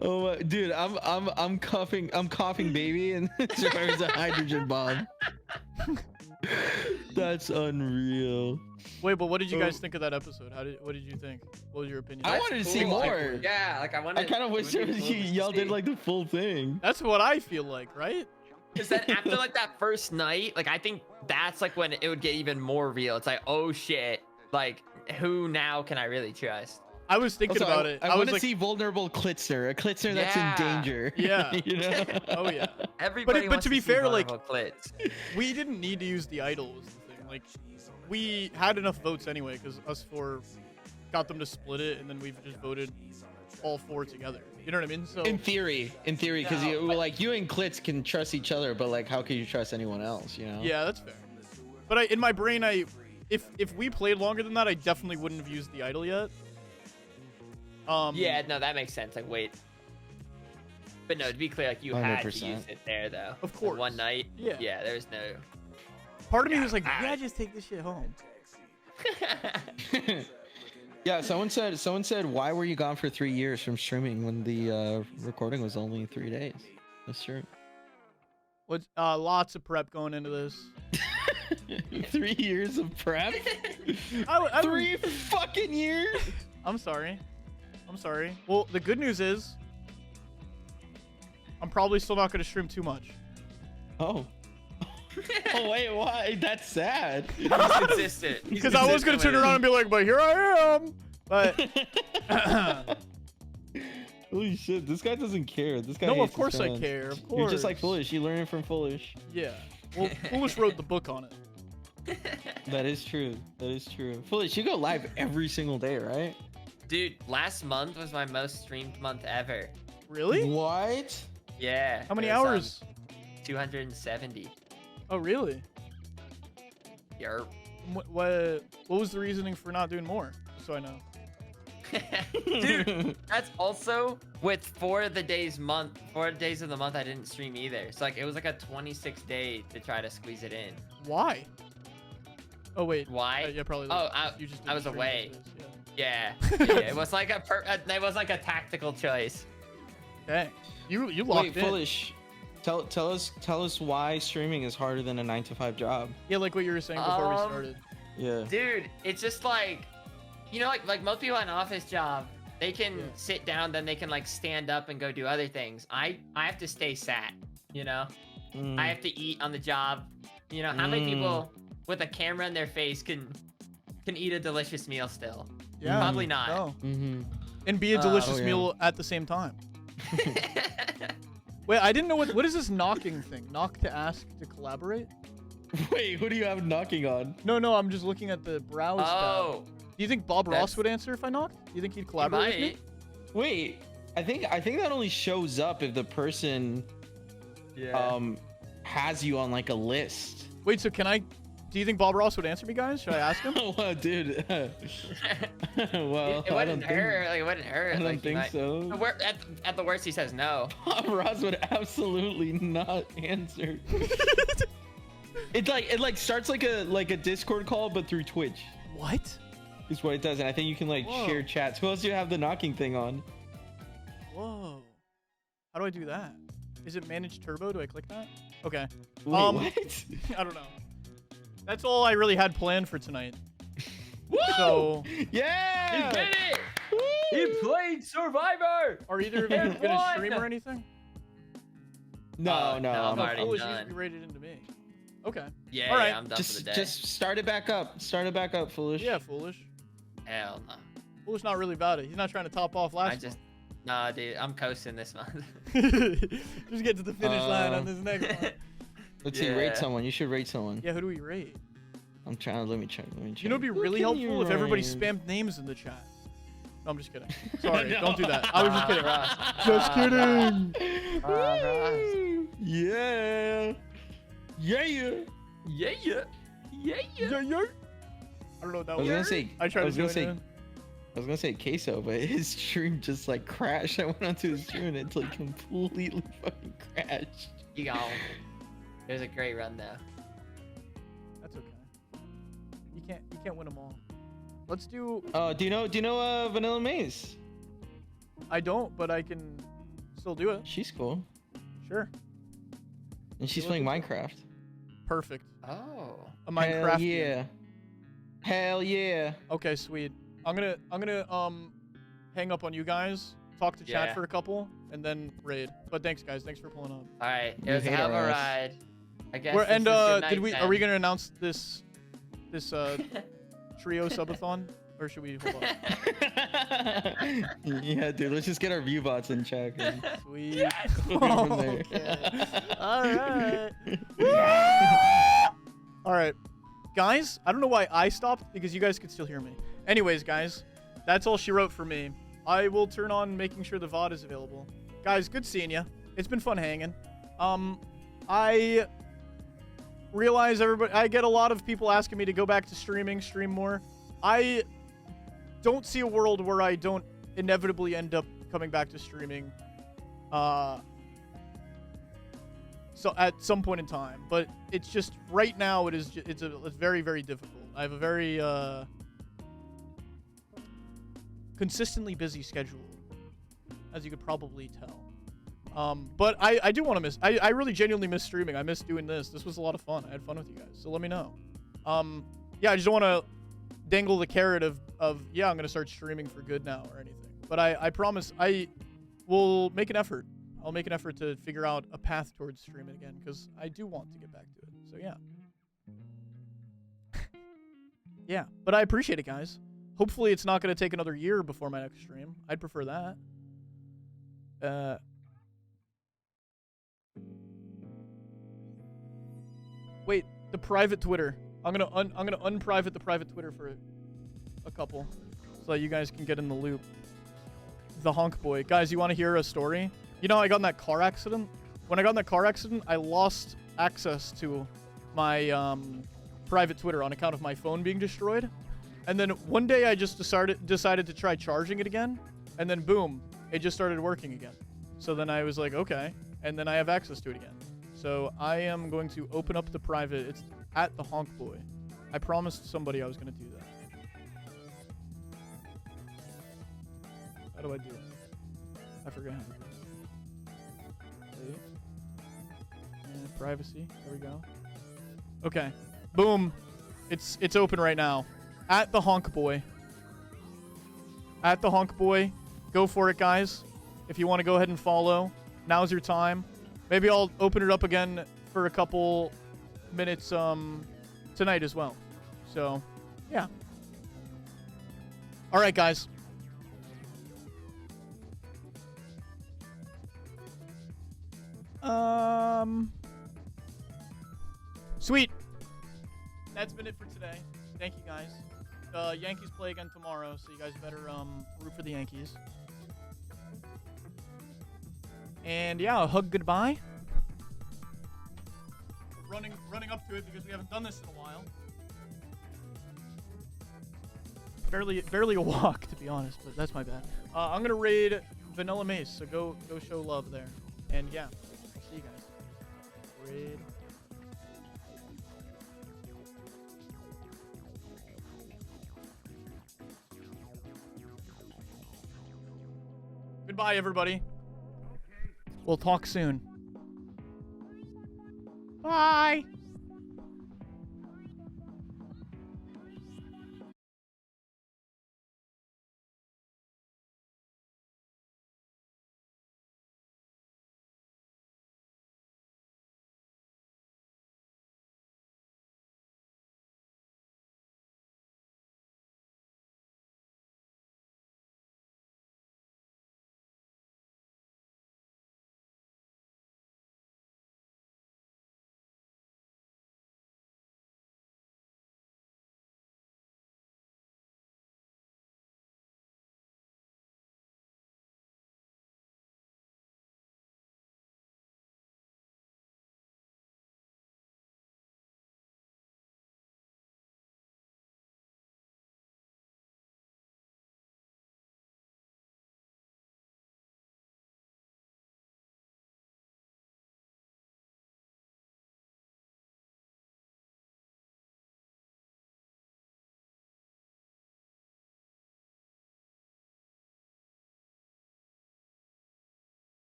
Oh my, dude, I'm coughing baby, and there's a hydrogen bomb. That's unreal. Wait, but what did you guys think of that episode? What did you think? What was your opinion? I wanted to see more. Yeah, like I wanted. I kind of wish y'all did like the full thing. That's what I feel like, right? Because then after like that first night, like I think that's like when it would get even more real. It's like, oh shit, like who now can I really trust? I was thinking about it. I was want to like, see vulnerable Klitzer, a Klitzer that's in danger. Yeah. You know? Oh yeah. Everybody but wants to be see fair, like vulnerable clits. we didn't need to use the idol was the thing. Like we had enough votes anyway because us four got them to split it, and then we've just voted all four together. You know what I mean? So in theory, because you like you and Klitz can trust each other, but like how can you trust anyone else? You know? Yeah, that's fair. But in my brain, if we played longer than that, I definitely wouldn't have used the idol yet. Yeah, no, that makes sense. Like, wait. But no, to be clear, like you had to use it there, though. Of course. One night. Yeah. Yeah, there's no. Part of me was like, yeah, just take this shit home. Yeah, someone said, why were you gone for 3 years from streaming when the recording was only 3 days? That's true. What's lots of prep going into this. 3 years of prep? 3 fucking years? I'm sorry. Well, the good news is I'm probably still not going to stream too much. Oh. Oh, wait, why? That's sad. He's consistent. Because I was going to turn around and be like, but here I am. But holy shit, this guy doesn't care. This guy no, hates of course his I fans. care. Of course. You're just like Foolish. You learn it from Foolish. Yeah. Well, Foolish wrote the book on it. That is true. That is true. Foolish, you go live every single day, right? Dude, last month was my most streamed month ever. Really? What? Yeah. How many it was, hours? 270. Oh, really? Yerp. What was the reasoning for not doing more? So I know. Dude, that's also with 4 of the days of the month I didn't stream either. So like it was like a 26 day to try to squeeze it in. Why? Oh wait. Why? Yeah, probably. Oh, I was away. Yeah. It was like it was like a tactical choice. Dang. You locked Wait, in. Foolish. Tell us why streaming is harder than a 9-to-5 job. Yeah, like what you were saying before we started. Yeah. Dude, it's just like, you know, like most people in an office job, they can sit down, then they can like stand up and go do other things. I have to stay sat, you know? I have to eat on the job. You know, how many people with a camera in their face can eat a delicious meal still? Yeah. Probably not. No. And be a delicious meal at the same time. Wait, I didn't know what is this knocking thing? Knock to ask to collaborate? Wait, who do you have knocking on? No, I'm just looking at the browse tab. Do you think Bob Ross would answer if I knocked? Do you think he'd collaborate with me? Wait, I think that only shows up if the person has you on like a list. Wait, so do you think Bob Ross would answer me, guys? Should I ask him? Well, dude. Well, it wouldn't hurt. Like, it wouldn't hurt. I don't think so. At the worst, he says no. Bob Ross would absolutely not answer. It starts like a Discord call, but through Twitch. What? Is what it does, and I think you can like share chats. Who else do you have the knocking thing on? Whoa. How do I do that? Is it manage turbo? Do I click that? Okay. Wait, what? I don't know. That's all I really had planned for tonight. Woo! So yeah, he did it. Woo! He played Survivor. Are either of you gonna stream or anything? No, I'm already Foolish done. usually rated into me. Okay. Yeah, all right. I'm done for the day. Just start it back up. Start it back up, Foolish. Yeah, Foolish. Hell no. Foolish not really about it. He's not trying to top off last month. Nah, dude, I'm coasting this month. Just get to the finish line on this next one. Let's see, rate someone. You should rate someone. Yeah, who do we rate? I'm trying. Let me check. You know, it'd be really helpful if everybody spammed names in the chat. No, I'm just kidding. Sorry, don't do that. I was just kidding. Just kidding. Yeah. Yeah. I don't know what that was. I was gonna say. I tried to say. I was gonna say queso, but his stream just like crashed. I went onto his stream and it like completely fucking crashed. You go. It was a great run though. That's okay. You can't win them all. Let's do. Do you know Vanilla Maze? I don't, but I can still do it. She's cool. Sure. And she's playing Minecraft. Perfect. Oh. A Minecraft. Hell yeah. game. Hell yeah. Okay, sweet. I'm gonna hang up on you guys, talk to chat Yeah. for a couple, and then raid. But thanks, guys. Thanks for pulling up. All right. It You was a hate hell of our a ass. ride. I guess. We're, this and is good night, did we? then. Are we gonna announce this trio subathon, or should we hold on? Yeah, dude. Let's just get our view bots in check. And Sweet. we'll go from there. All right. All right, guys. I don't know why I stopped because you guys could still hear me. Anyways, guys, that's all she wrote for me. I will turn on making sure the VOD is available. Guys, good seeing you. It's been fun hanging. I realize I get a lot of people asking me to go back to stream more. I don't see a world where I don't inevitably end up coming back to streaming. So at some point in time, but it's just right now it's very, very difficult. I have a very consistently busy schedule, as you could probably tell. But I do want to miss. I really genuinely miss streaming. I miss doing this. This was a lot of fun. I had fun with you guys. So let me know. Yeah, I just don't want to dangle the carrot of yeah, I'm gonna start streaming for good now or anything. But I promise I will make an effort. I'll make an effort to figure out a path towards streaming again because I do want to get back to it. So yeah. Yeah, but I appreciate it, guys. Hopefully it's not going to take another year before my next stream. I'd prefer that. Wait, the private Twitter. I'm gonna unprivate the private Twitter for a couple, so that you guys can get in the loop. The honk boy, guys. You want to hear a story? You know, I got in that car accident. When I got in that car accident, I lost access to my private Twitter on account of my phone being destroyed. And then one day I just decided to try charging it again, and then boom, it just started working again. So then I was like, okay, and then I have access to it again. So I am going to open up the private. It's at the honk boy. I promised somebody I was going to do that. How do I do it? I forgot how to do it. Wait. And privacy. There we go. Okay. Boom. It's open right now. At the honk boy. At the honk boy. Go for it, guys. If you want to go ahead and follow, now's your time. Maybe I'll open it up again for a couple minutes tonight as well. So, yeah. All right, guys. Sweet. That's been it for today. Thank you, guys. Yankees play again tomorrow, so you guys better root for the Yankees. And yeah, a hug goodbye. Running up to it because we haven't done this in a while. Barely a walk, to be honest, but that's my bad. I'm gonna raid Vanilla Mace, so go show love there. And yeah, see you guys. Raid. Goodbye, everybody. We'll talk soon. Bye.